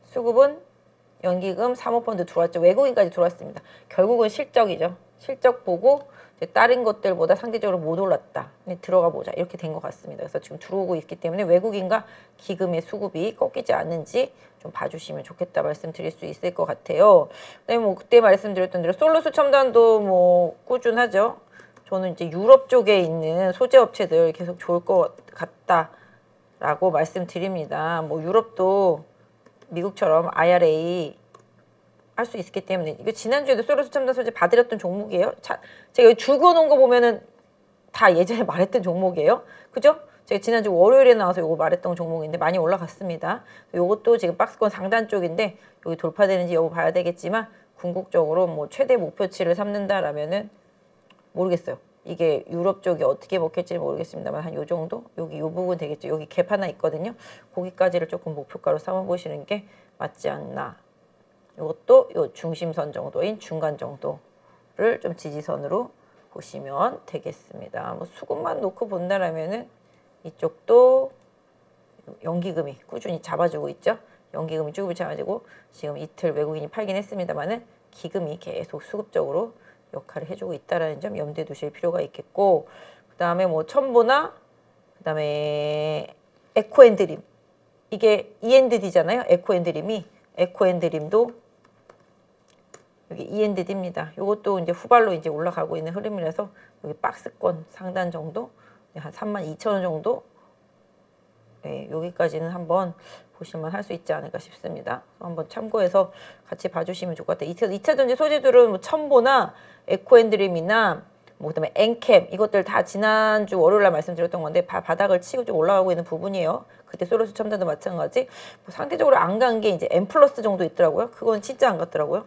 수급은 연기금, 사모펀드 들어왔죠. 외국인까지 들어왔습니다. 결국은 실적이죠. 실적 보고 다른 것들보다 상대적으로 못 올랐다. 들어가 보자. 이렇게 된 것 같습니다. 그래서 지금 들어오고 있기 때문에 외국인과 기금의 수급이 꺾이지 않는지 좀 봐주시면 좋겠다 말씀드릴 수 있을 것 같아요. 그다음에 뭐 그때 말씀드렸던 대로 솔루스 첨단도 뭐 꾸준하죠. 저는 이제 유럽 쪽에 있는 소재 업체들 계속 좋을 것 같다라고 말씀드립니다. 뭐 유럽도 미국처럼 IRA 할 수 있기 때문에 이거 지난주에도 솔루스 첨단 소재 봐드렸던 종목이에요. 제가 여기 줄거 놓은 거 보면은 다 예전에 말했던 종목이에요. 그죠? 제가 지난주 월요일에 나와서 요거 말했던 종목인데 많이 올라갔습니다. 요것도 지금 박스권 상단 쪽인데 여기 돌파되는지 여부 봐야 되겠지만 궁극적으로 뭐 최대 목표치를 삼는다라면은 모르겠어요. 이게 유럽 쪽이 어떻게 먹힐지 모르겠습니다만 한 요 정도? 여기 요 부분 되겠죠. 여기 갭 하나 있거든요. 거기까지를 조금 목표가로 삼아보시는 게 맞지 않나. 이것도 요 중심선 정도인 중간 정도를 좀 지지선으로 보시면 되겠습니다. 뭐 수급만 놓고 본다라면은 이쪽도 연기금이 꾸준히 잡아주고 있죠. 연기금이 쭉 잡아주고 지금 이틀 외국인이 팔긴 했습니다만은 기금이 계속 수급적으로 역할을 해주고 있다라는 점 염두에 두실 필요가 있겠고 그 다음에 뭐 첨보나 그 다음에 에코앤드림 이게 E&D잖아요. 에코앤드림도 여기 E&D입니다. 이것도 이제 후발로 이제 올라가고 있는 흐름이라서 여기 박스권 상단 정도 한 32,000원 정도 네, 여기까지는 한번 보시면 할 수 있지 않을까 싶습니다. 한번 참고해서 같이 봐주시면 좋을 것 같아요. 2차 전지 소재들은 뭐 첨보나 에코앤드림이나 뭐 그다음에 엔캠 이것들 다 지난주 월요일날 말씀드렸던 건데 바닥을 치고 좀 올라가고 있는 부분이에요. 그때 솔루스 첨단도 마찬가지. 뭐 상대적으로 안 간 게 이제 M 플러스 정도 있더라고요. 그건 진짜 안 갔더라고요.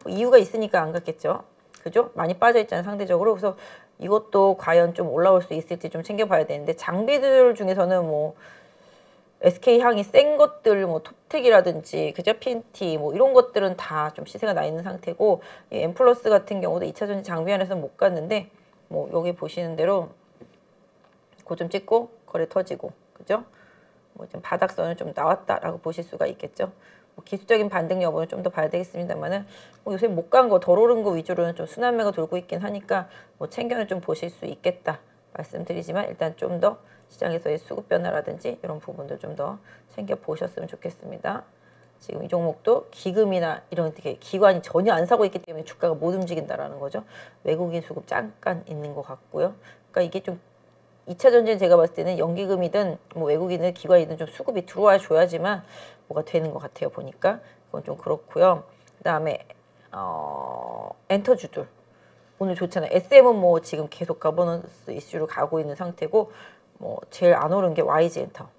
뭐 이유가 있으니까 안 갔겠죠. 그죠? 많이 빠져 있잖아요. 상대적으로. 그래서 이것도 과연 좀 올라올 수 있을지 좀 챙겨봐야 되는데 장비들 중에서는 뭐 SK 향이 센 것들 뭐 톱텍이라든지 그죠? PNT 뭐 이런 것들은 다 좀 시세가 나 있는 상태고 이 엠플러스 같은 경우도 2차 전지 장비 안에서 못 갔는데 뭐 여기 보시는 대로 고점 찍고 거래 터지고 그죠? 뭐 좀 바닥선을 좀 나왔다라고 보실 수가 있겠죠. 뭐 기술적인 반등 여부는 좀 더 봐야 되겠습니다만은 뭐 요새 못 간 거 덜 오른 거 위주로는 좀 순환매가 돌고 있긴 하니까 뭐 챙겨는 좀 보실 수 있겠다 말씀드리지만 일단 좀 더 시장에서의 수급 변화라든지 이런 부분들 좀 더 챙겨 보셨으면 좋겠습니다. 지금 이 종목도 기금이나 이런 되게 기관이 전혀 안 사고 있기 때문에 주가가 못 움직인다라는 거죠. 외국인 수급 잠깐 있는 것 같고요. 그러니까 이게 좀 2차 전지는 제가 봤을 때는 연기금이든 뭐 외국인은 기관이든 좀 수급이 들어와 줘야지만 뭐가 되는 것 같아요. 보니까 그건 좀 그렇고요. 그다음에 엔터주들 오늘 좋잖아요. SM은 뭐 지금 계속 가버넌스 이슈로 가고 있는 상태고 뭐 제일 안 오른 게 YG 엔터.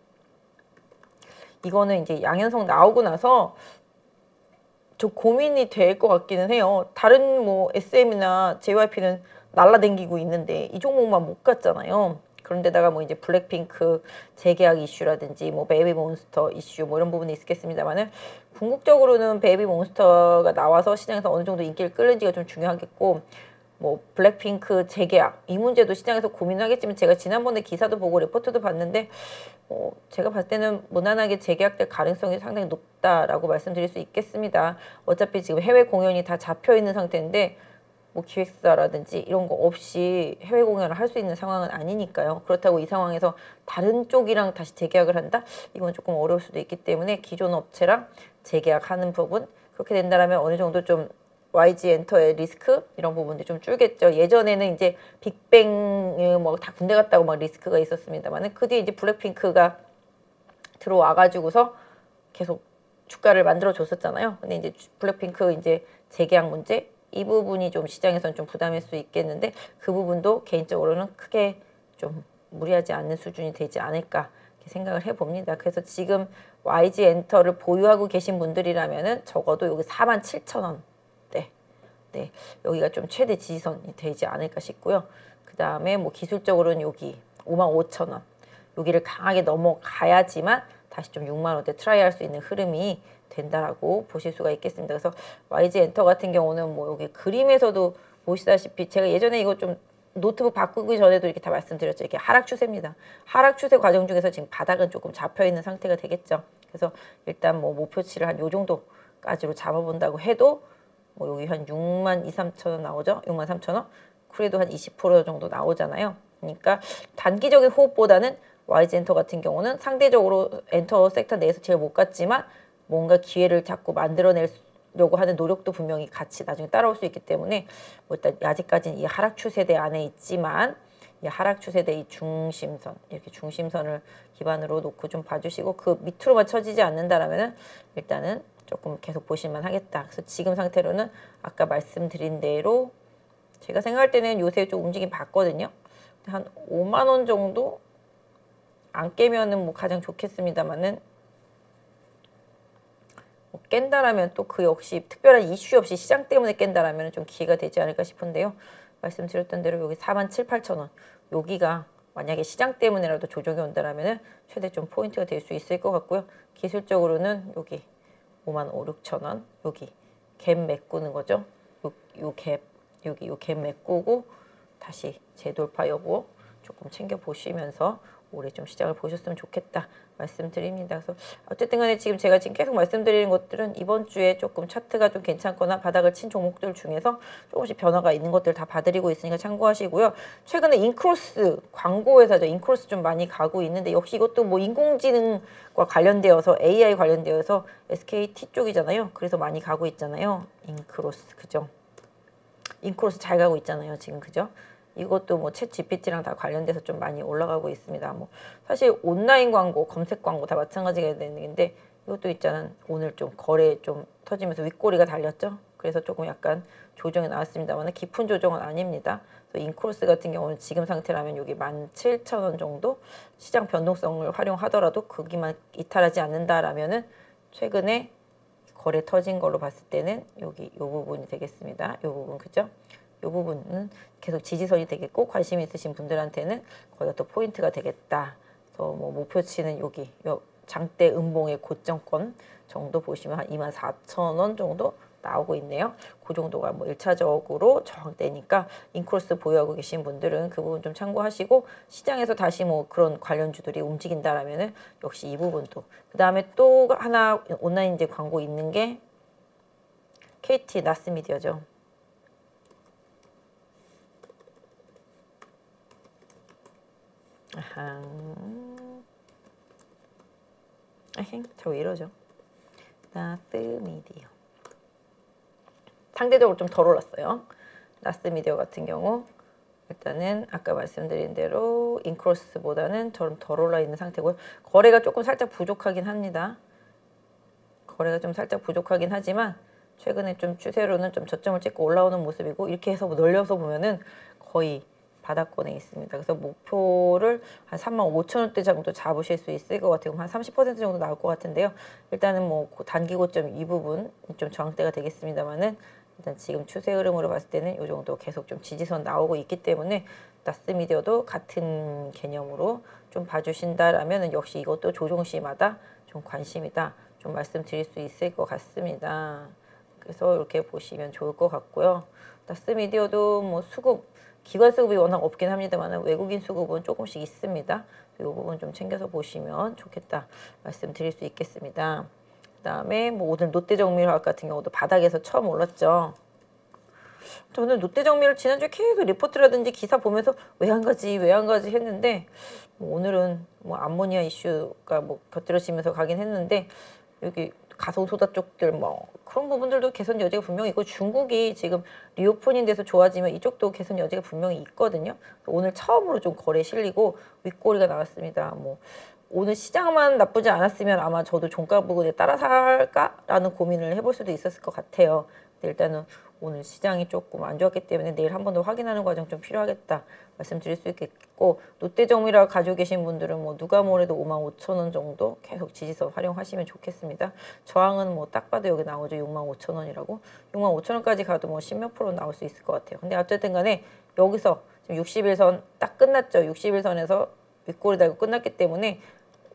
이거는 이제 양현성 나오고 나서 좀 고민이 될 것 같기는 해요. 다른 뭐 SM이나 JYP는 날라댕기고 있는데 이 종목만 못 갔잖아요. 그런데다가 뭐 이제 블랙핑크 재계약 이슈라든지 뭐 베이비몬스터 이슈 뭐 이런 부분이 있겠습니다만은 궁극적으로는 베이비몬스터가 나와서 시장에서 어느 정도 인기를 끌는지가 좀 중요하겠고 뭐 블랙핑크 재계약 이 문제도 시장에서 고민하겠지만 제가 지난번에 기사도 보고 레포트도 봤는데 제가 봤을 때는 무난하게 재계약될 가능성이 상당히 높다라고 말씀드릴 수 있겠습니다. 어차피 지금 해외 공연이 다 잡혀 있는 상태인데 뭐 기획사라든지 이런 거 없이 해외 공연을 할 수 있는 상황은 아니니까요. 그렇다고 이 상황에서 다른 쪽이랑 다시 재계약을 한다? 이건 조금 어려울 수도 있기 때문에 기존 업체랑 재계약하는 부분 그렇게 된다면 어느 정도 좀 YG 엔터의 리스크 이런 부분들이 좀 줄겠죠. 예전에는 이제 빅뱅 뭐 다 군대 갔다고 막 리스크가 있었습니다만은 그 뒤에 이제 블랙핑크가 들어와가지고서 계속 주가를 만들어 줬었잖아요. 근데 이제 블랙핑크 이제 재계약 문제 이 부분이 좀 시장에서는 좀 부담일 수 있겠는데 그 부분도 개인적으로는 크게 좀 무리하지 않는 수준이 되지 않을까 이렇게 생각을 해봅니다. 그래서 지금 YG 엔터를 보유하고 계신 분들이라면은 적어도 여기 47,000원 네, 여기가 좀 최대 지지선이 되지 않을까 싶고요. 그 다음에 뭐 기술적으로는 여기 55,000원 여기를 강하게 넘어가야지만 다시 좀 6만 원대 트라이 할 수 있는 흐름이 된다라고 보실 수가 있겠습니다. 그래서 YG 엔터 같은 경우는 뭐 여기 그림에서도 보시다시피 제가 예전에 이거 좀 노트북 바꾸기 전에도 이렇게 다 말씀드렸죠. 이렇게 하락 추세입니다. 하락 추세 과정 중에서 지금 바닥은 조금 잡혀 있는 상태가 되겠죠. 그래서 일단 뭐 목표치를 한 요 정도까지로 잡아본다고 해도 뭐 여기 한 6만 2, 3천 원 나오죠? 6만 3천 원? 그래도 한 20% 정도 나오잖아요. 그러니까 단기적인 호흡보다는 YG 엔터 같은 경우는 상대적으로 엔터 섹터 내에서 제일 못 갔지만 뭔가 기회를 자꾸 만들어내려고 하는 노력도 분명히 같이 나중에 따라올 수 있기 때문에 뭐 일단 아직까지는 이 하락 추세대 안에 있지만 이 하락 추세대 이 중심선 이렇게 중심선을 기반으로 놓고 좀 봐주시고 그 밑으로만 쳐지지 않는다라면은 일단은 조금 계속 보실만 하겠다. 그래서 지금 상태로는 아까 말씀드린 대로 제가 생각할 때는 요새 좀 움직임 봤거든요. 한 5만 원 정도 안 깨면은 뭐 가장 좋겠습니다만은 뭐 깬다라면 또 그 역시 특별한 이슈 없이 시장 때문에 깬다라면 좀 기회가 되지 않을까 싶은데요. 말씀드렸던 대로 여기 4만 7, 8천 원 여기가 만약에 시장 때문에라도 조정이 온다라면은 최대 좀 포인트가 될 수 있을 것 같고요. 기술적으로는 여기 5만 5, 6천 원 여기 갭 메꾸는 거죠. 요 갭 여기 요 갭 메꾸고 다시 재돌파 여부 조금 챙겨 보시면서 올해 좀 시장을 보셨으면 좋겠다 말씀드립니다. 그래서 어쨌든 간에 지금 제가 지금 계속 말씀드리는 것들은 이번 주에 조금 차트가 좀 괜찮거나 바닥을 친 종목들 중에서 조금씩 변화가 있는 것들 다 봐드리고 있으니까 참고하시고요. 최근에 인크로스 광고 회사죠. 인크로스 좀 많이 가고 있는데 역시 이것도 뭐 인공지능과 관련되어서 AI 관련되어서 SKT 쪽이잖아요. 그래서 많이 가고 있잖아요. 인크로스 그죠? 인크로스 잘 가고 있잖아요. 지금 그죠? 이것도 뭐 챗 GPT랑 다 관련돼서 좀 많이 올라가고 있습니다. 뭐 사실 온라인 광고, 검색 광고 다 마찬가지가 되는데 이것도 있잖아. 오늘 좀 거래 좀 터지면서 윗꼬리가 달렸죠. 그래서 조금 약간 조정이 나왔습니다만 깊은 조정은 아닙니다. 그래서 인크로스 같은 경우는 지금 상태라면 여기 17,000원 정도 시장 변동성을 활용하더라도 거기만 이탈하지 않는다라면은 최근에 거래 터진 걸로 봤을 때는 여기 이 부분이 되겠습니다. 이 부분 그죠? 이 부분은 계속 지지선이 되겠고 관심 있으신 분들한테는 거기가 또 포인트가 되겠다. 그래서 뭐 목표치는 여기 장대 음봉의 고점권 정도 보시면 한 24,000원 정도 나오고 있네요. 그 정도가 뭐 1차적으로 저항대니까 인크로스 보유하고 계신 분들은 그 부분 좀 참고하시고, 시장에서 다시 뭐 그런 관련주들이 움직인다라면은 역시 이 부분도. 그 다음에 또 하나 온라인 이제 광고 있는 게 KT 나스미디어죠. 아하. 저 왜 이러죠? 나스미디어. 상대적으로 좀 덜 올랐어요. 나스미디어 같은 경우 일단은 아까 말씀드린 대로 인크로스보다는 좀 덜 올라 있는 상태고요. 거래가 조금 살짝 부족하긴 합니다. 거래가 좀 살짝 부족하긴 하지만 최근에 좀 추세로는 좀 저점을 찍고 올라오는 모습이고, 이렇게 해서 늘려서 보면은 거의 바닥권에 있습니다. 그래서 목표를 한 35,000원대 정도 잡으실 수 있을 것 같아요. 한 30% 정도 나올 것 같은데요. 일단은 뭐 단기 고점 이 부분 좀 저항대가 되겠습니다만은, 일단 지금 추세 흐름으로 봤을 때는 이 정도 계속 좀 지지선 나오고 있기 때문에 나스미디어도 같은 개념으로 좀 봐주신다라면 역시 이것도 조정 시마다 좀 관심이다 좀 말씀드릴 수 있을 것 같습니다. 그래서 이렇게 보시면 좋을 것 같고요. 나스미디어도 뭐 수급, 기관 수급이 워낙 없긴 합니다만 외국인 수급은 조금씩 있습니다. 이 부분 좀 챙겨서 보시면 좋겠다 말씀드릴 수 있겠습니다. 그다음에 뭐 오늘 롯데정밀화학 같은 경우도 바닥에서 처음 올랐죠. 저는 롯데정밀을 지난주에 계속 리포트라든지 기사 보면서 왜 안 가지 했는데, 뭐 오늘은 뭐 암모니아 이슈가 뭐 곁들여지면서 가긴 했는데, 여기 가소소다 쪽들 뭐 그런 부분들도 개선 여지가 분명히 있고, 중국이 지금 리오프닝 돼서 좋아지면 이쪽도 개선 여지가 분명히 있거든요. 오늘 처음으로 좀 거래 실리고 윗꼬리가 나왔습니다. 뭐 오늘 시장만 나쁘지 않았으면 아마 저도 종가 부근에 따라 살까라는 고민을 해볼 수도 있었을 것 같아요. 근데 일단은 오늘 시장이 조금 안 좋았기 때문에 내일 한 번 더 확인하는 과정 좀 필요하겠다 말씀드릴 수 있겠고, 롯데정밀화 가지고 계신 분들은 뭐 누가 뭐래도 55,000원 정도 계속 지지선 활용하시면 좋겠습니다. 저항은 뭐 딱 봐도 여기 나오죠. 65,000원이라고. 65,000원까지 가도 뭐 10몇 프로 나올 수 있을 것 같아요. 근데 어쨌든 간에 여기서 지금 60일선 딱 끝났죠. 60일선에서 윗꼬리 달고 끝났기 때문에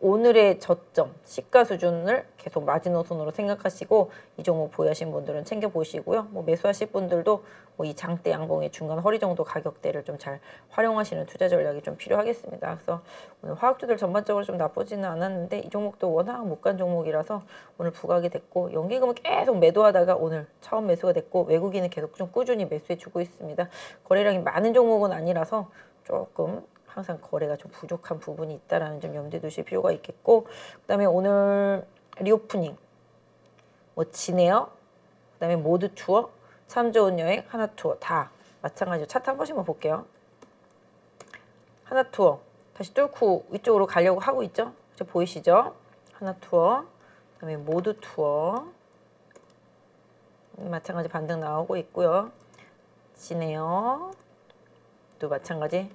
오늘의 저점, 시가 수준을 계속 마지노선으로 생각하시고, 이 종목 보유하신 분들은 챙겨보시고요. 뭐 매수하실 분들도 뭐 이 장대 양봉의 중간 허리 정도 가격대를 좀 잘 활용하시는 투자 전략이 좀 필요하겠습니다. 그래서 오늘 화학주들 전반적으로 좀 나쁘지는 않았는데, 이 종목도 워낙 못 간 종목이라서 오늘 부각이 됐고, 연기금은 계속 매도하다가 오늘 처음 매수가 됐고, 외국인은 계속 좀 꾸준히 매수해주고 있습니다. 거래량이 많은 종목은 아니라서 조금 항상 거래가 좀 부족한 부분이 있다라는 점 염두에 두실 필요가 있겠고, 그다음에 오늘 리오프닝, 뭐 진에어, 그다음에 모드 투어, 참 좋은 여행, 하나 투어 다 마찬가지로 차트 한 번씩만 볼게요. 하나 투어 다시 뚫고 위쪽으로 가려고 하고 있죠. 이제 보이시죠? 하나 투어, 그다음에 모드 투어 마찬가지 반등 나오고 있고요. 진에어 또 마찬가지.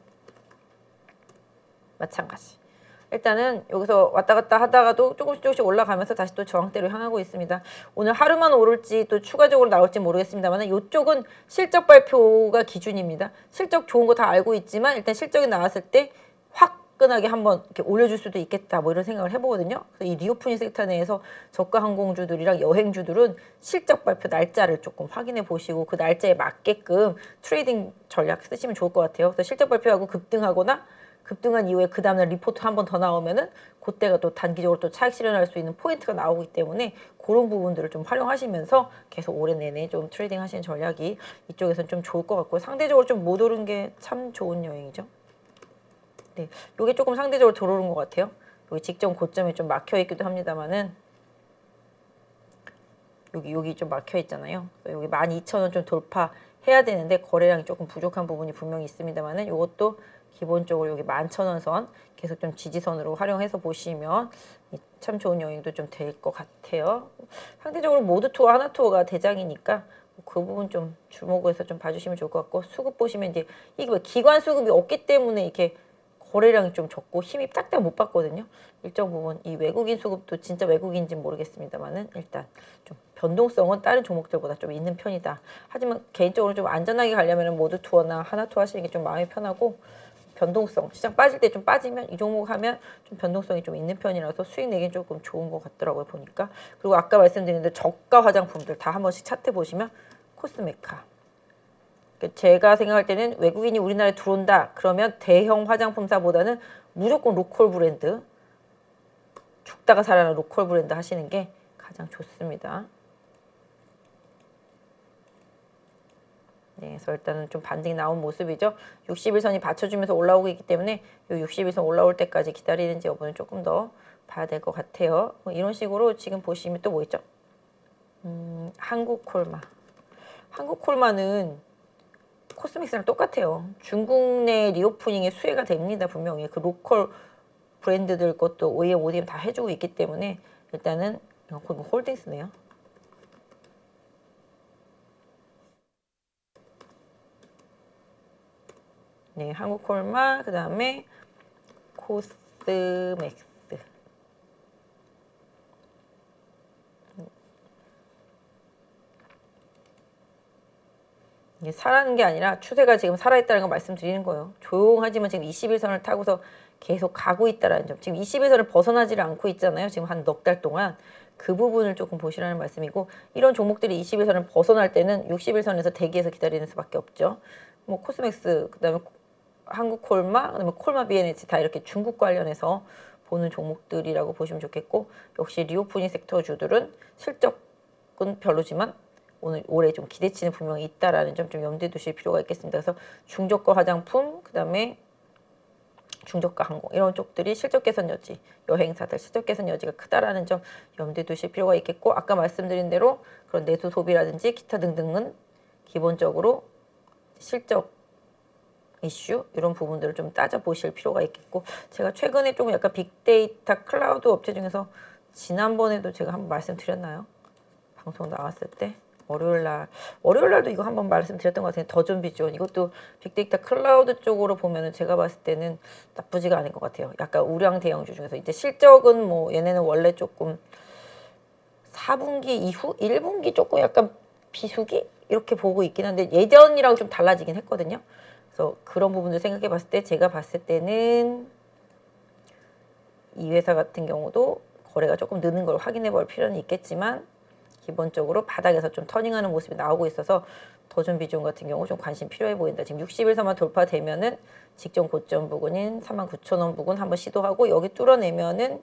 일단은 여기서 왔다 갔다 하다가도 조금씩 올라가면서 다시 또 저항대로 향하고 있습니다. 오늘 하루만 오를지 또 추가적으로 나올지 모르겠습니다만, 이쪽은 실적 발표가 기준입니다. 실적 좋은 거 다 알고 있지만 일단 실적이 나왔을 때 화끈하게 한번 이렇게 올려줄 수도 있겠다 뭐 이런 생각을 해보거든요. 그래서 이 리오프닝 섹터 내에서 저가 항공주들이랑 여행주들은 실적 발표 날짜를 조금 확인해 보시고 그 날짜에 맞게끔 트레이딩 전략 쓰시면 좋을 것 같아요. 그래서 실적 발표하고 급등한 이후에 그 다음날 리포트 한 번 더 나오면은 그때가 또 단기적으로 또 차익 실현할 수 있는 포인트가 나오기 때문에 그런 부분들을 좀 활용하시면서 계속 올해 내내 좀 트레이딩 하시는 전략이 이쪽에서는 좀 좋을 것 같고, 상대적으로 좀 못 오른 게 참 좋은 여행이죠. 네, 요게 조금 상대적으로 덜 오른 것 같아요. 여기 직전 고점이 좀 막혀 있기도 합니다만은 여기 좀 막혀 있잖아요. 여기 12,000원 좀 돌파해야 되는데 거래량이 조금 부족한 부분이 분명히 있습니다만은 요것도 기본적으로 여기 11,000원 선 계속 좀 지지선으로 활용해서 보시면 참 좋은 여행도 좀 될 것 같아요. 상대적으로 모드 투어, 하나 투어가 대장이니까 그 부분 좀 주목해서 좀 봐주시면 좋을 것 같고, 수급 보시면 이제 이게 뭐 기관 수급이 없기 때문에 이렇게 거래량이 좀 적고 힘이 딱딱 못 받거든요. 일정 부분 이 외국인 수급도 진짜 외국인인지는 모르겠습니다만은 일단 좀 변동성은 다른 종목들보다 좀 있는 편이다. 하지만 개인적으로 좀 안전하게 가려면 모드 투어나 하나 투어 하시는 게 좀 마음이 편하고, 변동성, 시장 빠질 때 좀 빠지면 이 종목 하면 좀 변동성이 좀 있는 편이라서 수익 내긴 조금 좋은 것 같더라고요, 보니까. 그리고 아까 말씀드린 대로 저가 화장품들 다 한 번씩 차트 보시면 코스메카. 제가 생각할 때는 외국인이 우리나라에 들어온다 그러면 대형 화장품사보다는 무조건 로컬 브랜드, 죽다가 살아나는 로컬 브랜드 하시는 게 가장 좋습니다. 네, 그래서 일단은 좀 반등이 나온 모습이죠. 60일선이 받쳐주면서 올라오고 있기 때문에 이 60일선 올라올 때까지 기다리는지 여부는 조금 더 봐야 될 것 같아요. 이런 식으로 지금 보시면 또 뭐 있죠? 한국콜마. 한국콜마는 코스믹스랑 똑같아요. 중국 내 리오프닝에 수혜가 됩니다. 분명히 그 로컬 브랜드들 것도 OEM, ODM 다 해주고 있기 때문에 일단은 홀딩스네요. 네, 한국콜마, 그 다음에 코스맥스. 이게 살아는 게 아니라 추세가 지금 살아있다는 걸 말씀드리는 거예요. 조용하지만 지금 21선을 타고서 계속 가고 있다는 점. 지금 21선을 벗어나지를 않고 있잖아요. 지금 한 넉 달 동안. 그 부분을 조금 보시라는 말씀이고, 이런 종목들이 21선을 벗어날 때는 61선에서 대기해서 기다리는 수밖에 없죠. 뭐 코스맥스, 그 다음에 한국콜마, 그 다음에 콜마 BNH 다 이렇게 중국 관련해서 보는 종목들이라고 보시면 좋겠고, 역시 리오프닝 섹터 주들은 실적은 별로지만 올해 좀 기대치는 분명히 있다라는 점 좀 염두에 두실 필요가 있겠습니다. 그래서 중저가 화장품, 그 다음에 중저가 항공 이런 쪽들이 실적 개선 여지, 여행사들 실적 개선 여지가 크다라는 점 염두에 두실 필요가 있겠고, 아까 말씀드린 대로 그런 내수 소비라든지 기타 등등은 기본적으로 실적 이슈 이런 부분들을 좀 따져보실 필요가 있겠고, 제가 최근에 조금 약간 빅데이터 클라우드 업체 중에서 지난번에도 제가 한번 말씀드렸나요? 방송 나왔을 때 월요일날도 이거 한번 말씀드렸던 것 같아요. 더존비존 이것도 빅데이터 클라우드 쪽으로 보면은 제가 봤을 때는 나쁘지가 않을 것 같아요. 약간 우량 대형주 중에서 이제 실적은 뭐 얘네는 원래 조금 4분기 이후 1분기 조금 약간 비수기 이렇게 보고 있긴 한데 예전이랑 좀 달라지긴 했거든요. 그래서 그런 부분들 생각해 봤을 때 제가 봤을 때는 이 회사 같은 경우도 거래가 조금 느는 걸 확인해 볼 필요는 있겠지만 기본적으로 바닥에서 좀 터닝하는 모습이 나오고 있어서 더존비존 같은 경우 좀 관심 필요해 보인다. 지금 60일선만 돌파되면은 직전 고점 부근인 49,000원 부근 한번 시도하고 여기 뚫어내면은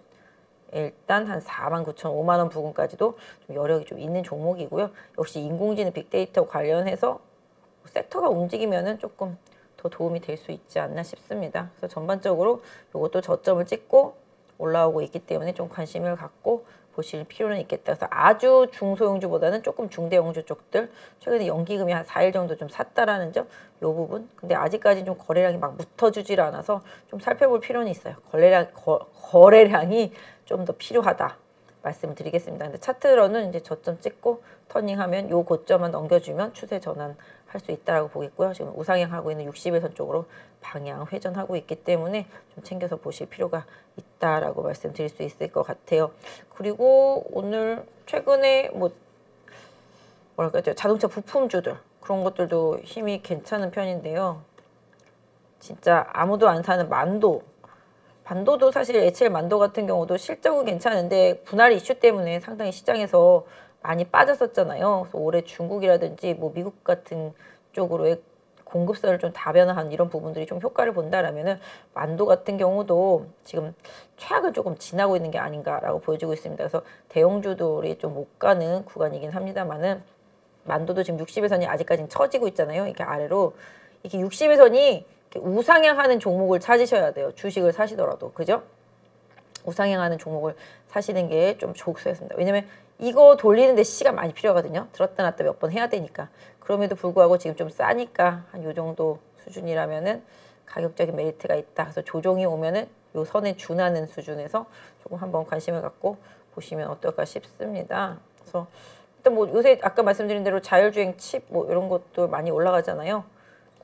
일단 한 49,000원, 5만원 부근까지도 좀 여력이 좀 있는 종목이고요. 역시 인공지능 빅데이터 관련해서 섹터가 움직이면은 조금 더 도움이 될 수 있지 않나 싶습니다. 그래서 전반적으로 이것도 저점을 찍고 올라오고 있기 때문에 좀 관심을 갖고 보실 필요는 있겠다. 그래서 아주 중소형주보다는 조금 중대형주 쪽들 최근에 연기금이 한 4일 정도 좀 샀다라는 점, 이 부분. 근데 아직까지 좀 거래량이 막 묻어주질 않아서 좀 살펴볼 필요는 있어요. 거래량이 좀 더 필요하다 말씀을 드리겠습니다. 근데 차트로는 이제 저점 찍고 터닝하면 요 고점만 넘겨주면 추세 전환할 수 있다라고 보겠고요. 지금 우상향하고 있는 60일선 쪽으로 방향 회전하고 있기 때문에 좀 챙겨서 보실 필요가 있다라고 말씀드릴 수 있을 것 같아요. 그리고 오늘 최근에 뭐랄까 자동차 부품주들 그런 것들도 힘이 괜찮은 편인데요. 진짜 아무도 안 사는 반도도 사실 HL 만도 같은 경우도 실적은 괜찮은데 분할 이슈 때문에 상당히 시장에서 많이 빠졌었잖아요. 그래서 올해 중국이라든지 뭐 미국 같은 쪽으로의 공급선을 좀 다변화한 이런 부분들이 좀 효과를 본다라면은 만도 같은 경우도 지금 최악을 조금 지나고 있는 게 아닌가라고 보여지고 있습니다. 그래서 대형주들이 좀 못 가는 구간이긴 합니다만은 만도도 지금 60일선이 아직까지는 처지고 있잖아요. 이렇게 아래로 이렇게 60일선이 우상향하는 종목을 찾으셔야 돼요. 주식을 사시더라도. 그죠? 우상향하는 종목을 사시는 게 좀 좋겠습니다. 왜냐면 이거 돌리는데 시간 많이 필요하거든요. 들었다 놨다 몇 번 해야 되니까. 그럼에도 불구하고 지금 좀 싸니까 한 요 정도 수준이라면은 가격적인 메리트가 있다. 그래서 조정이 오면은 요 선에 준하는 수준에서 조금 한번 관심을 갖고 보시면 어떨까 싶습니다. 그래서 일단 뭐 요새 아까 말씀드린 대로 자율주행 칩 뭐 이런 것도 많이 올라가잖아요.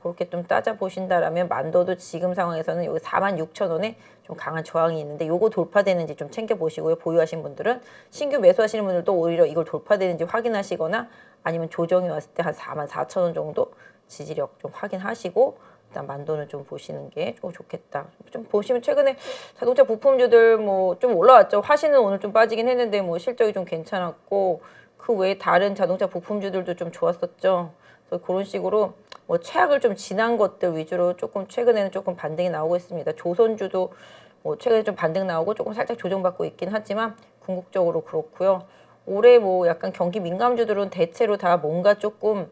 그렇게 좀 따져보신다라면 만도도 지금 상황에서는 여기 46,000원에 좀 강한 저항이 있는데 요거 돌파되는지 좀 챙겨보시고요. 보유하신 분들은 신규 매수하시는 분들도 오히려 이걸 돌파되는지 확인하시거나 아니면 조정이 왔을 때 한 44,000원 정도 지지력 좀 확인하시고 일단 만도는 좀 보시는 게 좋겠다. 좀 보시면 최근에 자동차 부품주들 뭐 좀 올라왔죠. 화신은 오늘 좀 빠지긴 했는데 뭐 실적이 좀 괜찮았고 그 외에 다른 자동차 부품주들도 좀 좋았었죠. 그래서 그런 식으로 뭐 최악을 좀 지난 것들 위주로 조금 최근에는 조금 반등이 나오고 있습니다. 조선주도 뭐 최근에 좀 반등 나오고 조금 살짝 조정받고 있긴 하지만 궁극적으로 그렇고요. 올해 뭐 약간 경기 민감주들은 대체로 다 뭔가 조금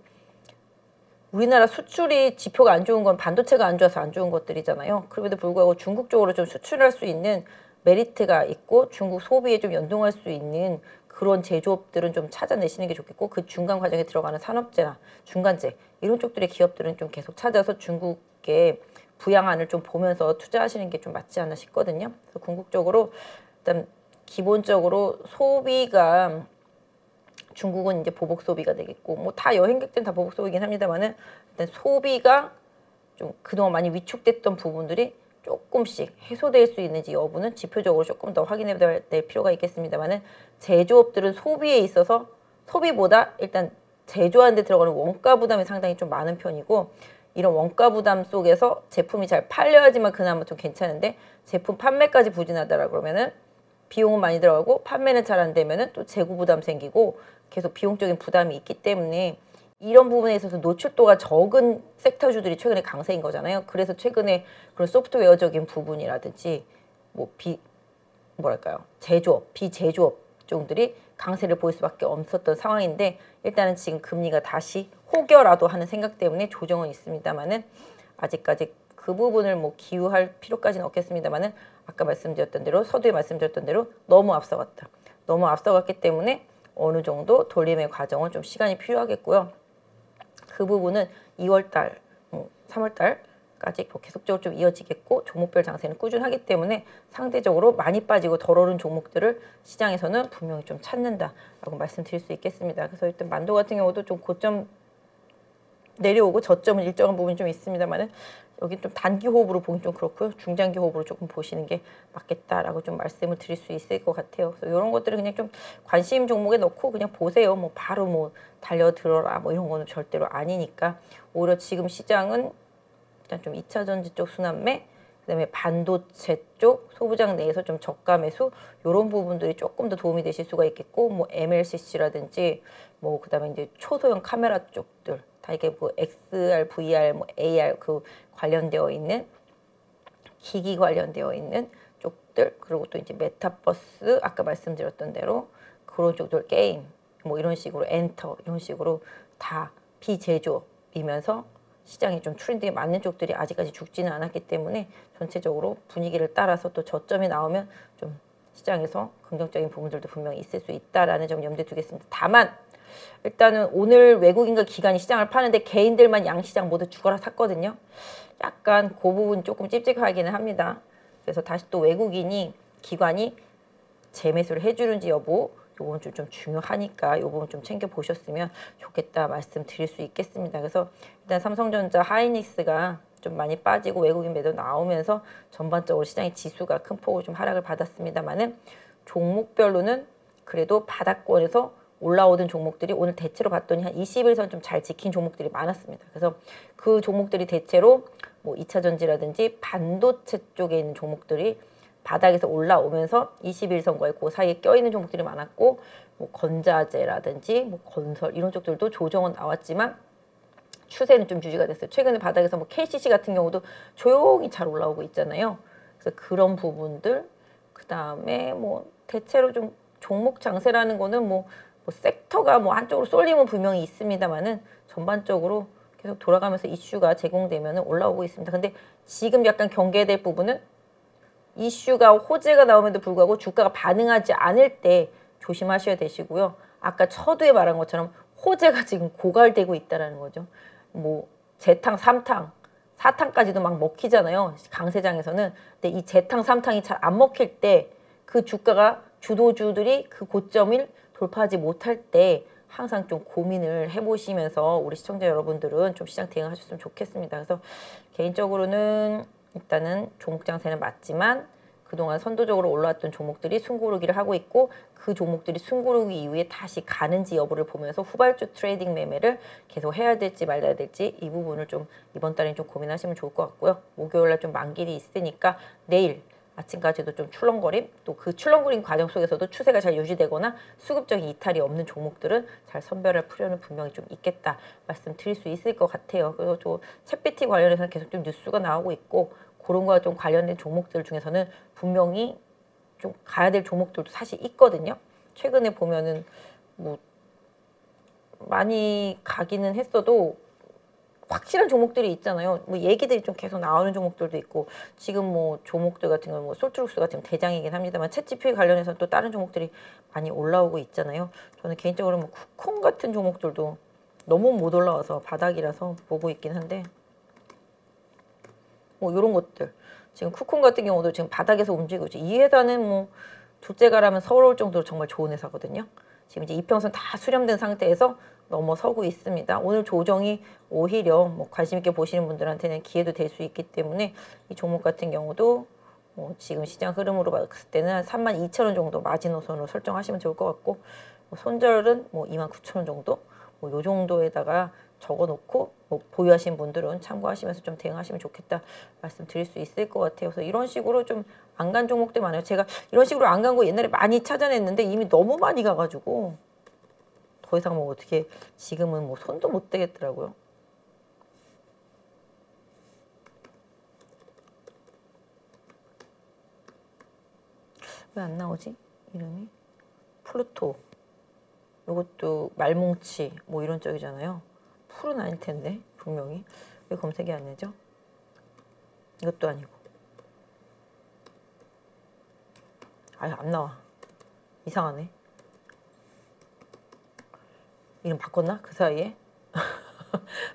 우리나라 수출이 지표가 안 좋은 건 반도체가 안 좋아서 안 좋은 것들이잖아요. 그럼에도 불구하고 중국 쪽으로 좀 수출할 수 있는 메리트가 있고 중국 소비에 좀 연동할 수 있는 그런 제조업들은 좀 찾아내시는 게 좋겠고 그 중간 과정에 들어가는 산업재나 중간재 이런 쪽들의 기업들은 좀 계속 찾아서 중국의 부양안을 좀 보면서 투자하시는 게 좀 맞지 않나 싶거든요. 그래서 궁극적으로 일단 기본적으로 소비가 중국은 이제 보복 소비가 되겠고 뭐 다 여행객들은 다 보복 소비긴 합니다만은 일단 소비가 좀 그동안 많이 위축됐던 부분들이 조금씩 해소될 수 있는지 여부는 지표적으로 조금 더 확인해 될 필요가 있겠습니다만은 제조업들은 소비에 있어서 소비보다 일단 제조하는 데 들어가는 원가 부담이 상당히 좀 많은 편이고 이런 원가 부담 속에서 제품이 잘 팔려야지만 그나마 좀 괜찮은데 제품 판매까지 부진하더라 그러면은 비용은 많이 들어가고 판매는 잘 안 되면은 또 재고 부담 생기고 계속 비용적인 부담이 있기 때문에 이런 부분에 있어서 노출도가 적은 섹터주들이 최근에 강세인 거잖아요. 그래서 최근에 그런 소프트웨어적인 부분이라든지 뭐 뭐랄까요 제조업, 비제조업 종들이 강세를 보일 수밖에 없었던 상황인데 일단은 지금 금리가 다시 혹여라도 하는 생각 때문에 조정은 있습니다만은 아직까지 그 부분을 뭐 기우할 필요까지는 없겠습니다만은 아까 말씀드렸던 대로 서두에 말씀드렸던 대로 너무 앞서갔다. 너무 앞서갔기 때문에 어느 정도 돌림의 과정은 좀 시간이 필요하겠고요. 그 부분은 2월달, 3월달까지 계속적으로 좀 이어지겠고 종목별 장세는 꾸준하기 때문에 상대적으로 많이 빠지고 덜 오른 종목들을 시장에서는 분명히 좀 찾는다라고 말씀드릴 수 있겠습니다. 그래서 일단 만도 같은 경우도 좀 고점 내려오고 저점은 일정한 부분이 좀 있습니다만은 여기 좀 단기 호흡으로 보긴 좀 그렇고요. 중장기 호흡으로 조금 보시는 게 맞겠다라고 좀 말씀을 드릴 수 있을 것 같아요. 그래서 이런 것들을 그냥 좀 관심 종목에 넣고 그냥 보세요. 뭐 바로 뭐 달려들어라 뭐 이런 거는 절대로 아니니까 오히려 지금 시장은 일단 좀 2차 전지 쪽 순환매 그다음에 반도체 쪽 소부장 내에서 좀 저가 매수 이런 부분들이 조금 더 도움이 되실 수가 있겠고 뭐 MLCC라든지 뭐 그다음에 이제 초소형 카메라 쪽들 다 이게 뭐 XR, VR, 뭐 AR 그 관련되어 있는 기기 관련되어 있는 쪽들 그리고 또 이제 메타버스 아까 말씀드렸던 대로 그런 쪽들 게임 뭐 이런 식으로 엔터 이런 식으로 다 비제조업이면서 시장이 좀 트렌드에 맞는 쪽들이 아직까지 죽지는 않았기 때문에 전체적으로 분위기를 따라서 또 저점이 나오면 좀 시장에서 긍정적인 부분들도 분명히 있을 수 있다라는 점 염두에 두겠습니다. 다만 일단은 오늘 외국인과 기관이 시장을 파는데 개인들만 양시장 모두 죽어라 샀거든요. 약간 그 부분 조금 찝찝하기는 합니다. 그래서 다시 또 외국인이 기관이 재매수를 해주는지 여부 요건 좀 중요하니까 요 부분 좀 챙겨보셨으면 좋겠다 말씀드릴 수 있겠습니다. 그래서 일단 삼성전자, 하이닉스가 좀 많이 빠지고 외국인 매도 나오면서 전반적으로 시장의 지수가 큰 폭으로 좀 하락을 받았습니다만은 종목별로는 그래도 바닥권에서 올라오던 종목들이 오늘 대체로 봤더니 한 21선 좀 잘 지킨 종목들이 많았습니다. 그래서 그 종목들이 대체로 뭐 2차 전지라든지 반도체 쪽에 있는 종목들이 바닥에서 올라오면서 21선과의 그 사이에 껴있는 종목들이 많았고 뭐 건자재라든지 뭐 건설 이런 쪽들도 조정은 나왔지만 추세는 좀 유지가 됐어요. 최근에 바닥에서 뭐 KCC 같은 경우도 조용히 잘 올라오고 있잖아요. 그래서 그런 부분들 그 다음에 뭐 대체로 좀 종목 장세라는 거는 뭐 섹터가 뭐 한쪽으로 쏠림은 분명히 있습니다만은 전반적으로 계속 돌아가면서 이슈가 제공되면 올라오고 있습니다. 근데 지금 약간 경계될 부분은 이슈가 호재가 나오면도 불구하고 주가가 반응하지 않을 때 조심하셔야 되시고요. 아까 서두에 말한 것처럼 호재가 지금 고갈되고 있다는 거죠. 뭐 재탕, 3탕, 4탕까지도 막 먹히잖아요. 강세장에서는. 근데 이 재탕, 3탕이 잘 안 먹힐 때 그 주가가 주도주들이 그 고점을 돌파하지 못할 때 항상 좀 고민을 해보시면서 우리 시청자 여러분들은 좀 시장 대응하셨으면 좋겠습니다. 그래서 개인적으로는 일단은 종목 장세는 맞지만 그동안 선도적으로 올라왔던 종목들이 숨고르기를 하고 있고 그 종목들이 숨고르기 이후에 다시 가는지 여부를 보면서 후발주 트레이딩 매매를 계속 해야 될지 말아야 될지 이 부분을 좀 이번 달에 좀 고민하시면 좋을 것 같고요. 목요일날 좀 만길이 있으니까 내일 아침까지도 좀 출렁거림, 또 그 출렁거림 과정 속에서도 추세가 잘 유지되거나 수급적인 이탈이 없는 종목들은 잘 선별할 필요는 분명히 좀 있겠다 말씀드릴 수 있을 것 같아요. 그래서 저 챗BT 관련해서는 계속 좀 뉴스가 나오고 있고 그런 거와 좀 관련된 종목들 중에서는 분명히 좀 가야 될 종목들도 사실 있거든요. 최근에 보면은 뭐 많이 가기는 했어도 확실한 종목들이 있잖아요. 뭐 얘기들이 좀 계속 나오는 종목들도 있고 지금 뭐 종목들 같은 경우는 뭐 솔트룩스가 지금 대장이긴 합니다만 챗GPT 관련해서 또 다른 종목들이 많이 올라오고 있잖아요. 저는 개인적으로 뭐 쿠콩 같은 종목들도 너무 못 올라와서 바닥이라서 보고 있긴 한데 뭐 이런 것들 지금 쿠콩 같은 경우도 지금 바닥에서 움직이고 있죠. 이 회사는 뭐 둘째가라면 서러울 정도로 정말 좋은 회사거든요. 지금 이제 이평선 다 수렴된 상태에서 넘어서고 있습니다. 오늘 조정이 오히려 뭐 관심 있게 보시는 분들한테는 기회도 될 수 있기 때문에 이 종목 같은 경우도 지금 시장 흐름으로 봤을 때는 한 32,000원 정도 마지노선으로 설정하시면 좋을 것 같고 손절은 뭐 29,000원 정도 요 정도에다가 적어놓고 뭐 보유하신 분들은 참고하시면서 좀 대응하시면 좋겠다 말씀드릴 수 있을 것 같아요. 그래서 이런 식으로 좀 안 간 종목들 많아요. 제가 이런 식으로 안 간 거 옛날에 많이 찾아냈는데 이미 너무 많이 가가지고 더 이상 뭐 어떻게 지금은 뭐 손도 못 대겠더라고요. 왜 안 나오지? 이름이 플루토. 이것도 말뭉치 뭐 이런 쪽이잖아요. 풀은 아닐 텐데 분명히 왜 검색이 안 되죠? 이것도 아니고 아예 안 나와. 이상하네. 이름 바꿨나? 그 사이에?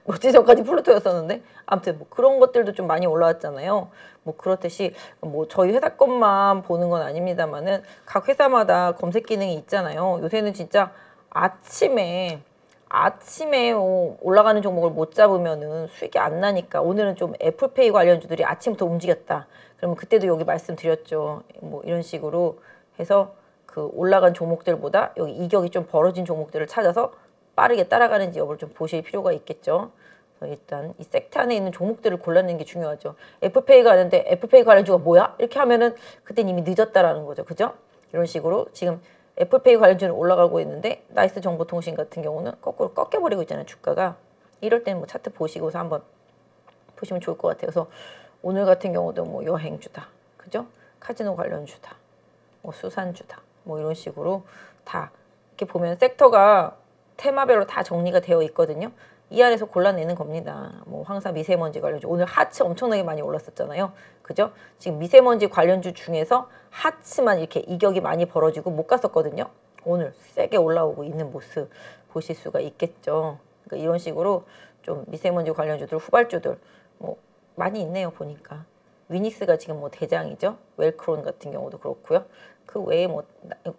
며칠 전까지 플루토였었는데 아무튼 뭐 그런 것들도 좀 많이 올라왔잖아요. 뭐 그렇듯이 뭐 저희 회사 것만 보는 건 아닙니다만은 각 회사마다 검색 기능이 있잖아요. 요새는 진짜 아침에 올라가는 종목을 못 잡으면은 수익이 안 나니까 오늘은 좀 애플페이 관련주들이 아침부터 움직였다. 그러면 그때도 여기 말씀드렸죠. 뭐 이런 식으로 해서 그 올라간 종목들보다 여기 이격이 좀 벌어진 종목들을 찾아서 빠르게 따라가는지 여부를 좀 보실 필요가 있겠죠. 그래서 일단 이 섹터 안에 있는 종목들을 골라내는 게 중요하죠. 애플페이가 하는데 애플페이 관련주가 뭐야? 이렇게 하면은 그땐 이미 늦었다라는 거죠. 그죠? 이런 식으로 지금 애플페이 관련주는 올라가고 있는데 나이스 정보통신 같은 경우는 거꾸로 꺾여버리고 있잖아요. 주가가. 이럴 때는 뭐 차트 보시고서 한번 보시면 좋을 것 같아요. 그래서 오늘 같은 경우도 뭐 여행주다. 그죠? 카지노 관련주다. 뭐 수산주다. 뭐 이런 식으로 다 이렇게 보면 섹터가 테마별로 다 정리가 되어 있거든요. 이 안에서 골라내는 겁니다. 뭐 황사 미세먼지 관련주 오늘 하츠 엄청나게 많이 올랐었잖아요. 그죠? 지금 미세먼지 관련주 중에서 하츠만 이렇게 이격이 많이 벌어지고 못 갔었거든요. 오늘 세게 올라오고 있는 모습 보실 수가 있겠죠. 그러니까 이런 식으로 좀 미세먼지 관련주들 후발주들 뭐 많이 있네요. 보니까 위닉스가 지금 뭐 대장이죠. 웰크론 같은 경우도 그렇고요. 그 외에 뭐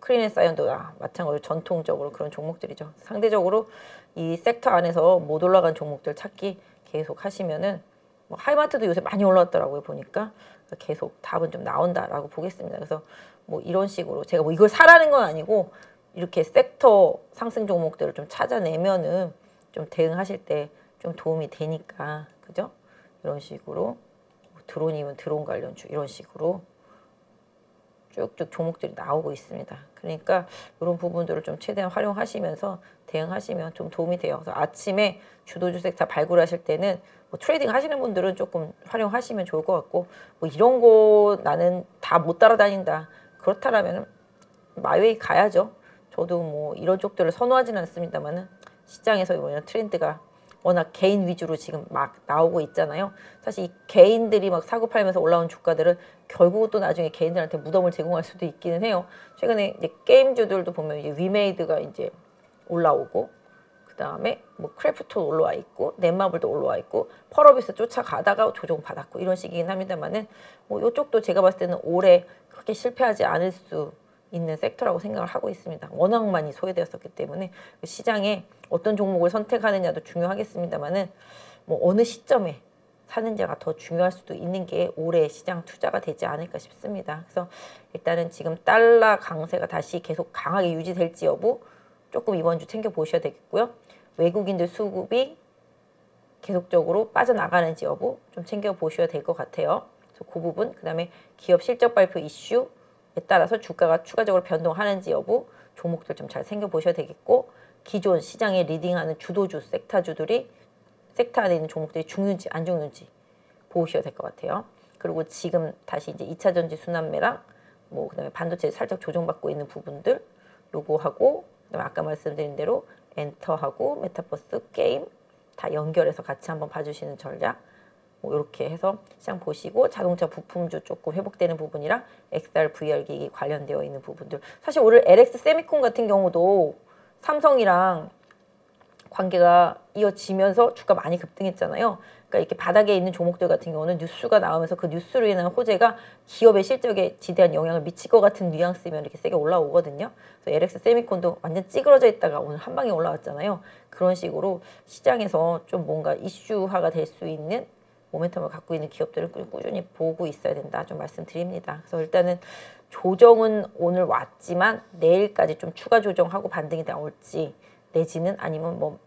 크린앤사이언도 마찬가지로 전통적으로 그런 종목들이죠. 상대적으로 이 섹터 안에서 못 올라간 종목들 찾기 계속 하시면은 뭐 하이마트도 요새 많이 올라왔더라고요. 보니까 계속 답은 좀 나온다라고 보겠습니다. 그래서 뭐 이런 식으로 제가 뭐 이걸 사라는 건 아니고 이렇게 섹터 상승 종목들을 좀 찾아내면은 좀 대응하실 때 좀 도움이 되니까 그죠? 이런 식으로 드론이면 드론 관련주 이런 식으로 쭉쭉 종목들이 나오고 있습니다. 그러니까 이런 부분들을 좀 최대한 활용하시면서 대응하시면 좀 도움이 돼요. 그래서 아침에 주도주 섹터 발굴하실 때는 뭐 트레이딩 하시는 분들은 조금 활용하시면 좋을 것 같고 뭐 이런 거 나는 다 못 따라다닌다. 그렇다라면 마이웨이 가야죠. 저도 뭐 이런 쪽들을 선호하지는 않습니다만은 시장에서 이런 트렌드가 워낙 개인 위주로 지금 막 나오고 있잖아요. 사실 이 개인들이 막 사고 팔면서 올라온 주가들은 결국은 또 나중에 개인들한테 무덤을 제공할 수도 있기는 해요. 최근에 이제 게임주들도 보면 이제 위메이드가 이제 올라오고 그 다음에 뭐 크래프톤 올라와 있고 넷마블도 올라와 있고 펄어비스 쫓아가다가 조정 받았고 이런 식이긴 합니다만은 뭐 이쪽도 제가 봤을 때는 올해 그렇게 실패하지 않을 수 있는 섹터라고 생각을 하고 있습니다. 워낙 많이 소외되었었기 때문에 시장에 어떤 종목을 선택하느냐도 중요하겠습니다만은 뭐 어느 시점에 사는지가 더 중요할 수도 있는 게 올해 시장 투자가 되지 않을까 싶습니다. 그래서 일단은 지금 달러 강세가 다시 계속 강하게 유지될지 여부 조금 이번 주 챙겨보셔야 되겠고요. 외국인들 수급이 계속적으로 빠져나가는지 여부 좀 챙겨보셔야 될 것 같아요. 그래서 그 부분, 그 다음에 기업 실적 발표 이슈에 따라서 주가가 추가적으로 변동하는지 여부 종목들 좀 잘 챙겨보셔야 되겠고, 기존 시장에 리딩하는 주도주, 섹터주들이 섹터 안에 있는 종목들이 죽는지 안 죽는지 보셔야 될 것 같아요. 그리고 지금 다시 이제 2차 전지 순환매랑 뭐 그다음에 반도체 살짝 조정받고 있는 부분들 요거하고, 그다음에 아까 말씀드린 대로 엔터하고 메타버스 게임 다 연결해서 같이 한번 봐주시는 전략, 뭐 이렇게 해서 시장 보시고, 자동차 부품주 조금 회복되는 부분이랑 XR, VR 기기 관련되어 있는 부분들, 사실 오늘 LX 세미콘 같은 경우도 삼성이랑 관계가 이어지면서 주가 많이 급등했잖아요. 그러니까 이렇게 바닥에 있는 종목들 같은 경우는 뉴스가 나오면서 그 뉴스로 인한 호재가 기업의 실적에 지대한 영향을 미칠 것 같은 뉘앙스면 이렇게 세게 올라오거든요. 그래서 LX 세미콘도 완전 찌그러져 있다가 오늘 한 방에 올라왔잖아요. 그런 식으로 시장에서 좀 뭔가 이슈화가 될 수 있는 모멘텀을 갖고 있는 기업들을 꾸준히 보고 있어야 된다 좀 말씀드립니다. 그래서 일단은 조정은 오늘 왔지만 내일까지 좀 추가 조정하고 반등이 나올지, 내지는 아니면 뭐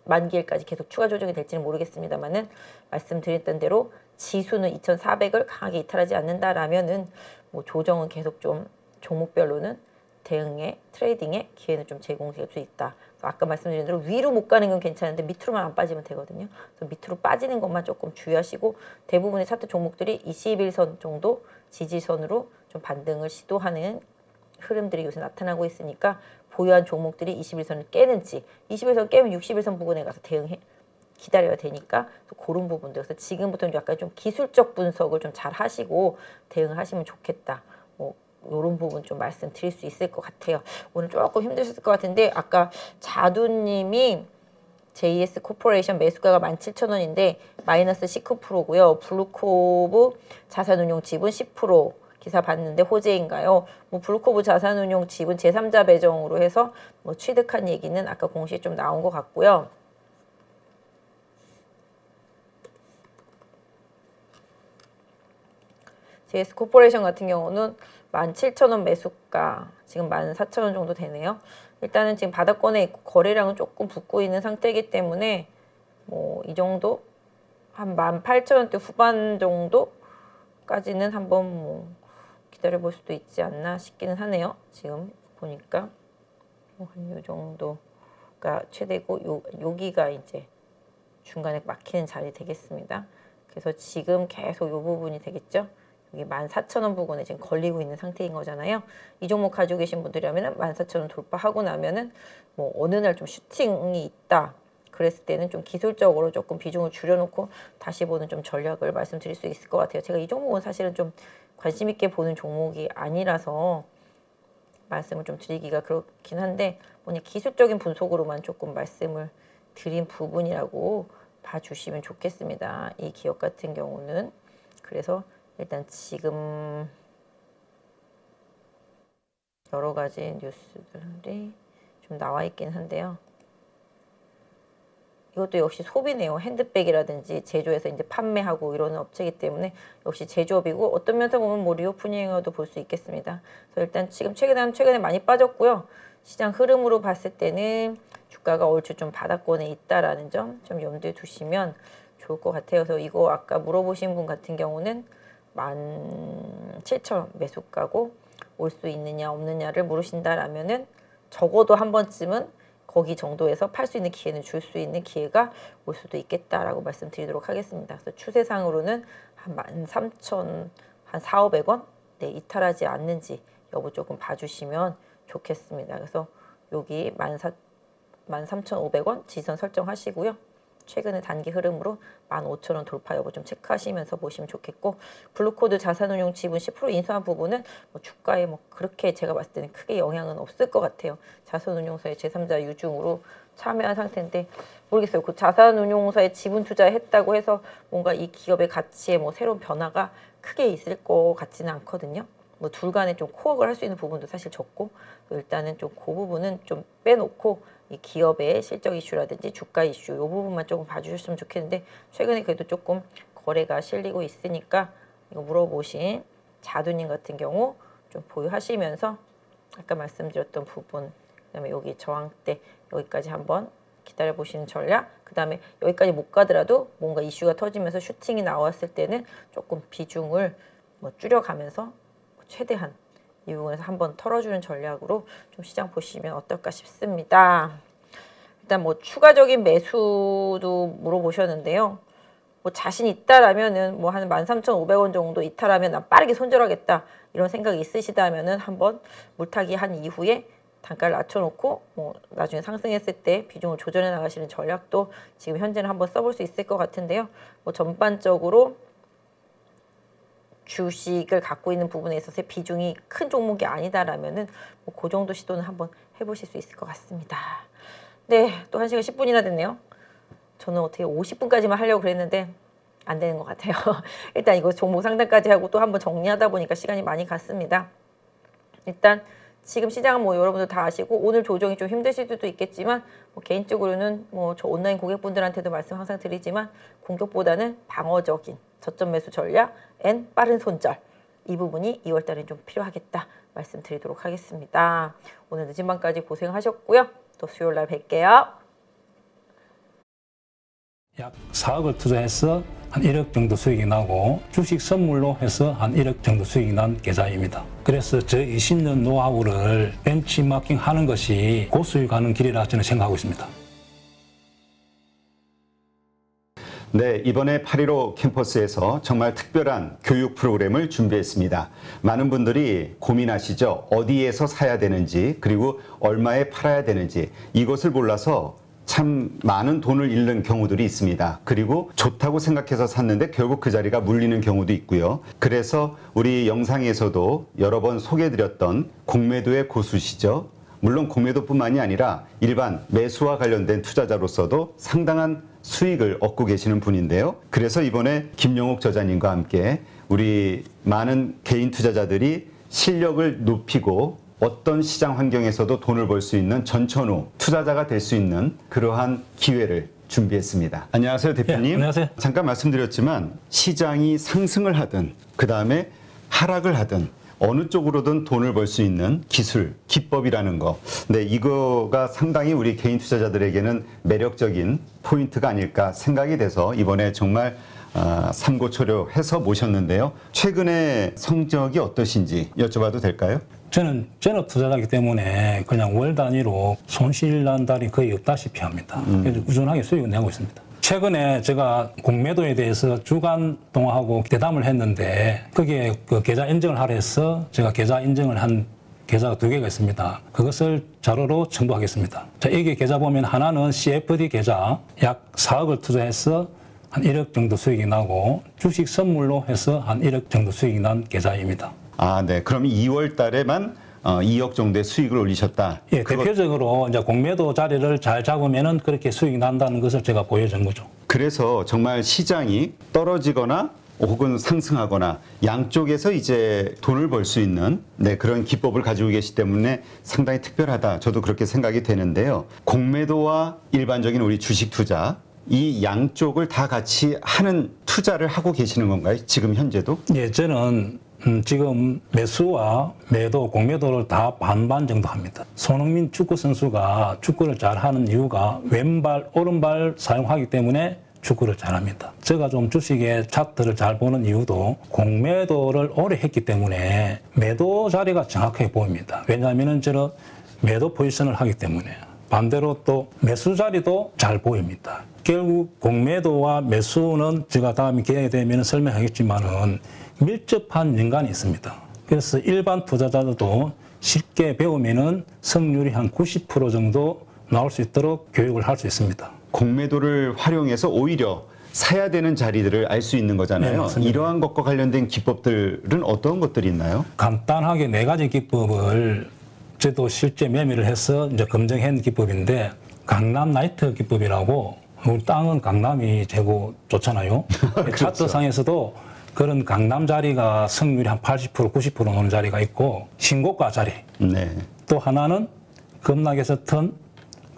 만기일까지 계속 추가 조정이 될지는 모르겠습니다만은, 말씀드렸던 대로 지수는 2,400을 강하게 이탈하지 않는다라면은 뭐 조정은 계속 좀 종목별로는 대응에, 트레이딩에 기회는 좀 제공될 수 있다. 아까 말씀드린 대로 위로 못 가는 건 괜찮은데 밑으로만 안 빠지면 되거든요. 그래서 밑으로 빠지는 것만 조금 주의하시고, 대부분의 차트 종목들이 21선 정도 지지선으로 좀 반등을 시도하는 흐름들이 요새 나타나고 있으니까 보유한 종목들이 21선을 깨는지, 21선 깨면 61선 부근에 가서 대응해 기다려야 되니까 그런 부분들, 그래서 지금부터는 약간 좀 기술적 분석을 좀 잘 하시고 대응하시면 좋겠다. 뭐 이런 부분 좀 말씀드릴 수 있을 것 같아요. 오늘 조금 힘드셨을 것 같은데, 아까 자두님이 JS 코퍼레이션 매수가가 17,000원인데 마이너스 19%고요. 블루코브 자산운용 지분 10% 기사 봤는데 호재인가요? 뭐 블루코브 자산운용 지분 제3자 배정으로 해서 뭐 취득한 얘기는 아까 공시에 좀 나온 것 같고요. JS 코퍼레이션 같은 경우는 17,000원 매수가, 지금 14,000원 정도 되네요. 일단은 지금 바닥권에 있고 거래량은 조금 붙고 있는 상태이기 때문에 뭐 이 정도 한 18,000원대 후반 정도까지는 한번 뭐 기다려 볼 수도 있지 않나 싶기는 하네요. 지금 보니까 한 요 정도가 최대고, 여기가 이제 중간에 막히는 자리 되겠습니다. 그래서 지금 계속 요 부분이 되겠죠. 여기 14,000원 부근에 지금 걸리고 있는 상태인 거잖아요. 이 종목 가지고 계신 분들이라면 14,000원 돌파하고 나면은 뭐 어느 날 좀 슈팅이 있다 그랬을 때는 좀 기술적으로 조금 비중을 줄여놓고 다시 보는 좀 전략을 말씀드릴 수 있을 것 같아요. 제가 이 종목은 사실은 좀 관심 있게 보는 종목이 아니라서 말씀을 좀 드리기가 그렇긴 한데, 뭐냐 기술적인 분석으로만 조금 말씀을 드린 부분이라고 봐주시면 좋겠습니다. 이 기업 같은 경우는. 그래서 일단 지금 여러 가지 뉴스들이 좀 나와 있긴 한데요. 이것도 역시 소비네요. 핸드백이라든지 제조해서 이제 판매하고 이러는 업체이기 때문에 역시 제조업이고, 어떤 면에서 보면 뭐 리오프닝으로도 볼 수 있겠습니다. 그래서 일단 지금 최근에 많이 빠졌고요. 시장 흐름으로 봤을 때는 주가가 얼추 좀 바닥권에 있다라는 점 좀 염두에 두시면 좋을 것 같아요. 그래서 이거 아까 물어보신 분 같은 경우는 17,000원 매수가고 올 수 있느냐 없느냐를 물으신다라면은 적어도 한 번쯤은 거기 정도에서 팔 수 있는 기회는 줄 수 있는 기회가 올 수도 있겠다라고 말씀드리도록 하겠습니다. 그래서 추세상으로는 한 13,000, 한 400~500원 네, 이탈하지 않는지 여부 조금 봐주시면 좋겠습니다. 그래서 여기 13,500원 지선 설정하시고요. 최근의 단기 흐름으로 15,000원 돌파 여부 좀 체크하시면서 보시면 좋겠고, 블루코드 자산운용 지분 10% 인수한 부분은 뭐 주가에 뭐 그렇게 제가 봤을 때는 크게 영향은 없을 것 같아요. 자산운용사의 제3자 유증으로 참여한 상태인데 모르겠어요. 그 자산운용사에 지분 투자했다고 해서 뭔가 이 기업의 가치에 뭐 새로운 변화가 크게 있을 것 같지는 않거든요. 뭐 둘 간에 좀 코어를 할 수 있는 부분도 사실 적고, 일단은 좀 그 부분은 좀 빼놓고 이 기업의 실적 이슈라든지 주가 이슈 이 부분만 조금 봐주셨으면 좋겠는데 최근에 그래도 조금 거래가 실리고 있으니까 이거 물어보신 자두님 같은 경우 좀 보유하시면서 아까 말씀드렸던 부분 그다음에 여기 저항대 여기까지 한번 기다려 보시는 전략 그다음에 여기까지 못 가더라도 뭔가 이슈가 터지면서 슈팅이 나왔을 때는 조금 비중을 뭐 줄여가면서 최대한 이 부분에서 한번 털어주는 전략으로 좀 시장 보시면 어떨까 싶습니다. 일단 뭐 추가적인 매수도 물어보셨는데요. 뭐 자신 있다라면은 뭐 한 13,500원 정도 이탈하면 난 빠르게 손절하겠다 이런 생각이 있으시다면은 한번 물타기 한 이후에 단가를 낮춰놓고 뭐 나중에 상승했을 때 비중을 조절해 나가시는 전략도 지금 현재는 한번 써볼 수 있을 것 같은데요. 뭐 전반적으로 주식을 갖고 있는 부분에 있어서 비중이 큰 종목이 아니다라면은 뭐 그 정도 시도는 한번 해보실 수 있을 것 같습니다. 네, 또 1시간 10분이나 됐네요. 저는 어떻게 50분까지만 하려고 그랬는데 안 되는 것 같아요. 일단 이거 종목 상담까지 하고 또 한번 정리하다 보니까 시간이 많이 갔습니다. 일단 지금 시장은 뭐 여러분들 다 아시고 오늘 조정이 좀 힘드실 수도 있겠지만 뭐 개인적으로는 뭐 저 온라인 고객분들한테도 말씀 항상 드리지만 공격보다는 방어적인 저점 매수 전략 앤 빠른 손절 이 부분이 2월 달엔 좀 필요하겠다 말씀드리도록 하겠습니다. 오늘 늦은 밤까지 고생하셨고요. 또 수요일 날 뵐게요. 약 4억을 투자해서 한 1억 정도 수익이 나고 주식 선물로 해서 한 1억 정도 수익이 난 계좌입니다. 그래서 저 20년 노하우를 벤치마킹 하는 것이 고수익하는 길이라 저는 생각하고 있습니다. 네, 이번에 8.15 캠퍼스에서 정말 특별한 교육 프로그램을 준비했습니다. 많은 분들이 고민하시죠. 어디에서 사야 되는지 그리고 얼마에 팔아야 되는지 이것을 몰라서 참 많은 돈을 잃는 경우들이 있습니다. 그리고 좋다고 생각해서 샀는데 결국 그 자리가 물리는 경우도 있고요. 그래서 우리 영상에서도 여러 번 소개해드렸던 공매도의 고수시죠. 물론 공매도뿐만이 아니라 일반 매수와 관련된 투자자로서도 상당한 수익을 얻고 계시는 분인데요. 그래서 이번에 김영옥 저자님과 함께 우리 많은 개인 투자자들이 실력을 높이고 어떤 시장 환경에서도 돈을 벌 수 있는 전천후 투자자가 될 수 있는 그러한 기회를 준비했습니다. 안녕하세요, 대표님. 네, 안녕하세요. 잠깐 말씀드렸지만 시장이 상승을 하든 그다음에 하락을 하든 어느 쪽으로든 돈을 벌 수 있는 기술, 기법이라는 거. 네, 이거가 상당히 우리 개인 투자자들에게는 매력적인 포인트가 아닐까 생각이 돼서 이번에 정말 삼고초려해서 모셨는데요. 최근에 성적이 어떠신지 여쭤봐도 될까요? 저는 전업 투자자이기 때문에 그냥 월 단위로 손실 난 달이 거의 없다시피 합니다. 그래서 꾸준하게 수익을 내고 있습니다. 최근에 제가 공매도에 대해서 주간 동화하고 대담을 했는데 거기에 그 계좌 인증을 하려 해서 제가 계좌 인증을 한 계좌가 2개가 있습니다. 그것을 자료로 첨부하겠습니다. 자, 여기 계좌 보면 하나는 CFD 계좌 약 4억을 투자해서 한 1억 정도 수익이 나고 주식 선물로 해서 한 1억 정도 수익이 난 계좌입니다. 아, 네. 그럼 2월 달에만 2억 정도의 수익을 올리셨다. 예, 대표적으로 이제 공매도 자리를 잘 잡으면은 그렇게 수익이 난다는 것을 제가 보여준 거죠. 그래서 정말 시장이 떨어지거나 혹은 상승하거나 양쪽에서 이제 돈을 벌 수 있는 그런 기법을 가지고 계시기 때문에 상당히 특별하다. 저도 그렇게 생각이 되는데요. 공매도와 일반적인 우리 주식 투자 이 양쪽을 다 같이 하는 투자를 하고 계시는 건가요? 지금 현재도? 예, 저는 지금 매수와 매도, 공매도를 다 반반 정도 합니다. 손흥민 축구 선수가 축구를 잘하는 이유가 왼발, 오른발 사용하기 때문에 축구를 잘합니다. 제가 좀 주식의 차트를 잘 보는 이유도 공매도를 오래 했기 때문에 매도 자리가 정확하게 보입니다. 왜냐하면 저는 매도 포지션을 하기 때문에. 반대로 또 매수 자리도 잘 보입니다. 결국 공매도와 매수는 제가 다음에 기회가 되면 설명하겠지만은 밀접한 연관이 있습니다. 그래서 일반 투자자들도 쉽게 배우면은 성률이 한 90% 정도 나올 수 있도록 교육을 할 수 있습니다. 공매도를 활용해서 오히려 사야 되는 자리들을 알 수 있는 거잖아요. 네, 이러한 것과 관련된 기법들은 어떤 것들이 있나요? 간단하게 4가지 기법을 저도 실제 매매를 해서 이제 검증한 기법인데 강남 나이트 기법이라고 우리 땅은 강남이 최고 좋잖아요. 그렇죠. 차트상에서도 그런 강남 자리가 성률이 한 80%, 90% 나오는 자리가 있고 신고가 자리. 네. 또 하나는 급락에서 턴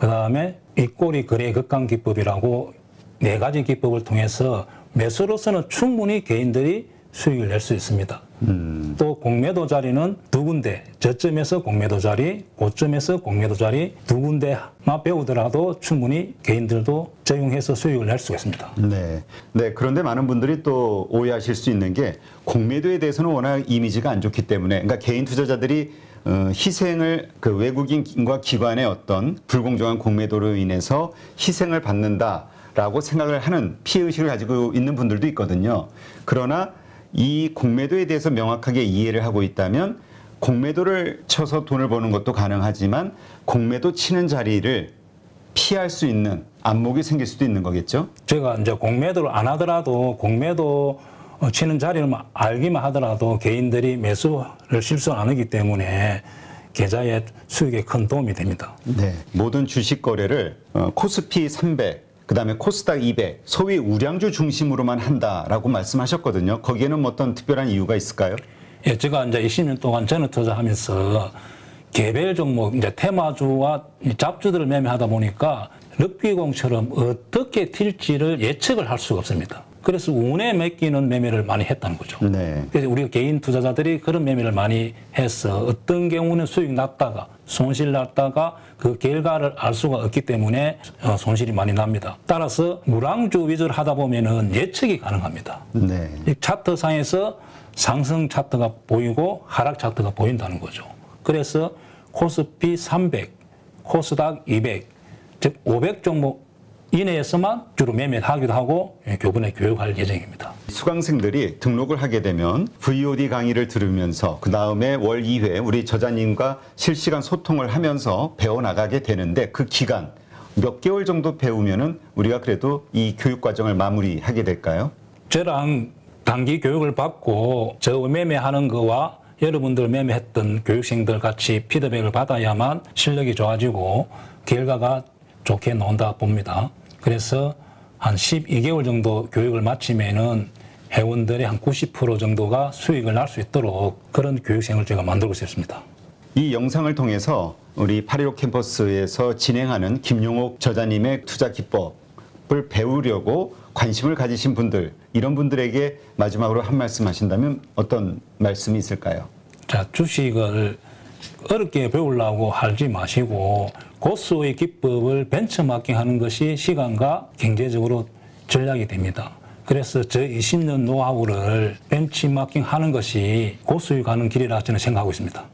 그다음에 입꼬리 거래 극강 기법이라고 4가지 기법을 통해서 매수로서는 충분히 개인들이 수익을 낼 수 있습니다. 또 공매도 자리는 2군데, 저점에서 공매도 자리, 고점에서 공매도 자리 2군데만 배우더라도 충분히 개인들도 적용해서 수익을 낼 수가 있습니다. 네. 네. 그런데 많은 분들이 또 오해하실 수 있는 게 공매도에 대해서는 워낙 이미지가 안 좋기 때문에 그러니까 개인 투자자들이 희생을 그 외국인과 기관의 어떤 불공정한 공매도로 인해서 희생을 받는다라고 생각을 하는 피해의식을 가지고 있는 분들도 있거든요. 그러나 이 공매도에 대해서 명확하게 이해를 하고 있다면 공매도를 쳐서 돈을 버는 것도 가능하지만 공매도 치는 자리를 피할 수 있는 안목이 생길 수도 있는 거겠죠? 제가 이제 공매도를 안 하더라도 공매도 치는 자리를 알기만 하더라도 개인들이 매수를 실수 안 하기 때문에 계좌의 수익에 큰 도움이 됩니다. 네. 모든 주식 거래를 코스피 300, 그다음에 코스닥 200, 소위 우량주 중심으로만 한다라고 말씀하셨거든요. 거기에는 뭐 어떤 특별한 이유가 있을까요? 예, 제가 이제 20년 동안 전후 투자하면서 개별 종목, 이제 테마주와 잡주들을 매매하다 보니까 럭비공처럼 어떻게 튈지를 예측을 할 수가 없습니다. 그래서 운에 맡기는 매매를 많이 했다는 거죠. 네. 그래서 우리가 개인 투자자들이 그런 매매를 많이 해서 어떤 경우는 수익 났다가 손실 났다가 그 결과를 알 수가 없기 때문에 손실이 많이 납니다. 따라서 우량주 위주로 하다 보면은 예측이 가능합니다. 네. 이 차트상에서 상승 차트가 보이고 하락 차트가 보인다는 거죠. 그래서 코스피 300, 코스닥 200, 즉 500 종목 이내에서만 주로 매매를 하기도 하고 교본에 교육할 예정입니다. 수강생들이 등록을 하게 되면 VOD 강의를 들으면서 그 다음에 월 2회 우리 저자님과 실시간 소통을 하면서 배워나가게 되는데 그 기간 몇 개월 정도 배우면은 우리가 그래도 이 교육 과정을 마무리하게 될까요? 저랑 단기 교육을 받고 저 매매하는 거와 여러분들 매매했던 교육생들 같이 피드백을 받아야만 실력이 좋아지고 결과가 좋게 나온다 봅니다. 그래서 한 12개월 정도 교육을 마치면은 회원들의 한 90% 정도가 수익을 날 수 있도록 그런 교육생을 제가 만들고 싶습니다. 이 영상을 통해서 우리 8.15 캠퍼스에서 진행하는 김용옥 저자님의 투자 기법을 배우려고 관심을 가지신 분들, 이런 분들에게 마지막으로 한 말씀 하신다면 어떤 말씀이 있을까요? 자, 주식을 어렵게 배우려고 하지 마시고 고수의 기법을 벤처마킹하는 것이 시간과 경제적으로 전략이 됩니다. 그래서 저 20년 노하우를 벤치마킹하는 것이 고수익 가는 길이라 저는 생각하고 있습니다.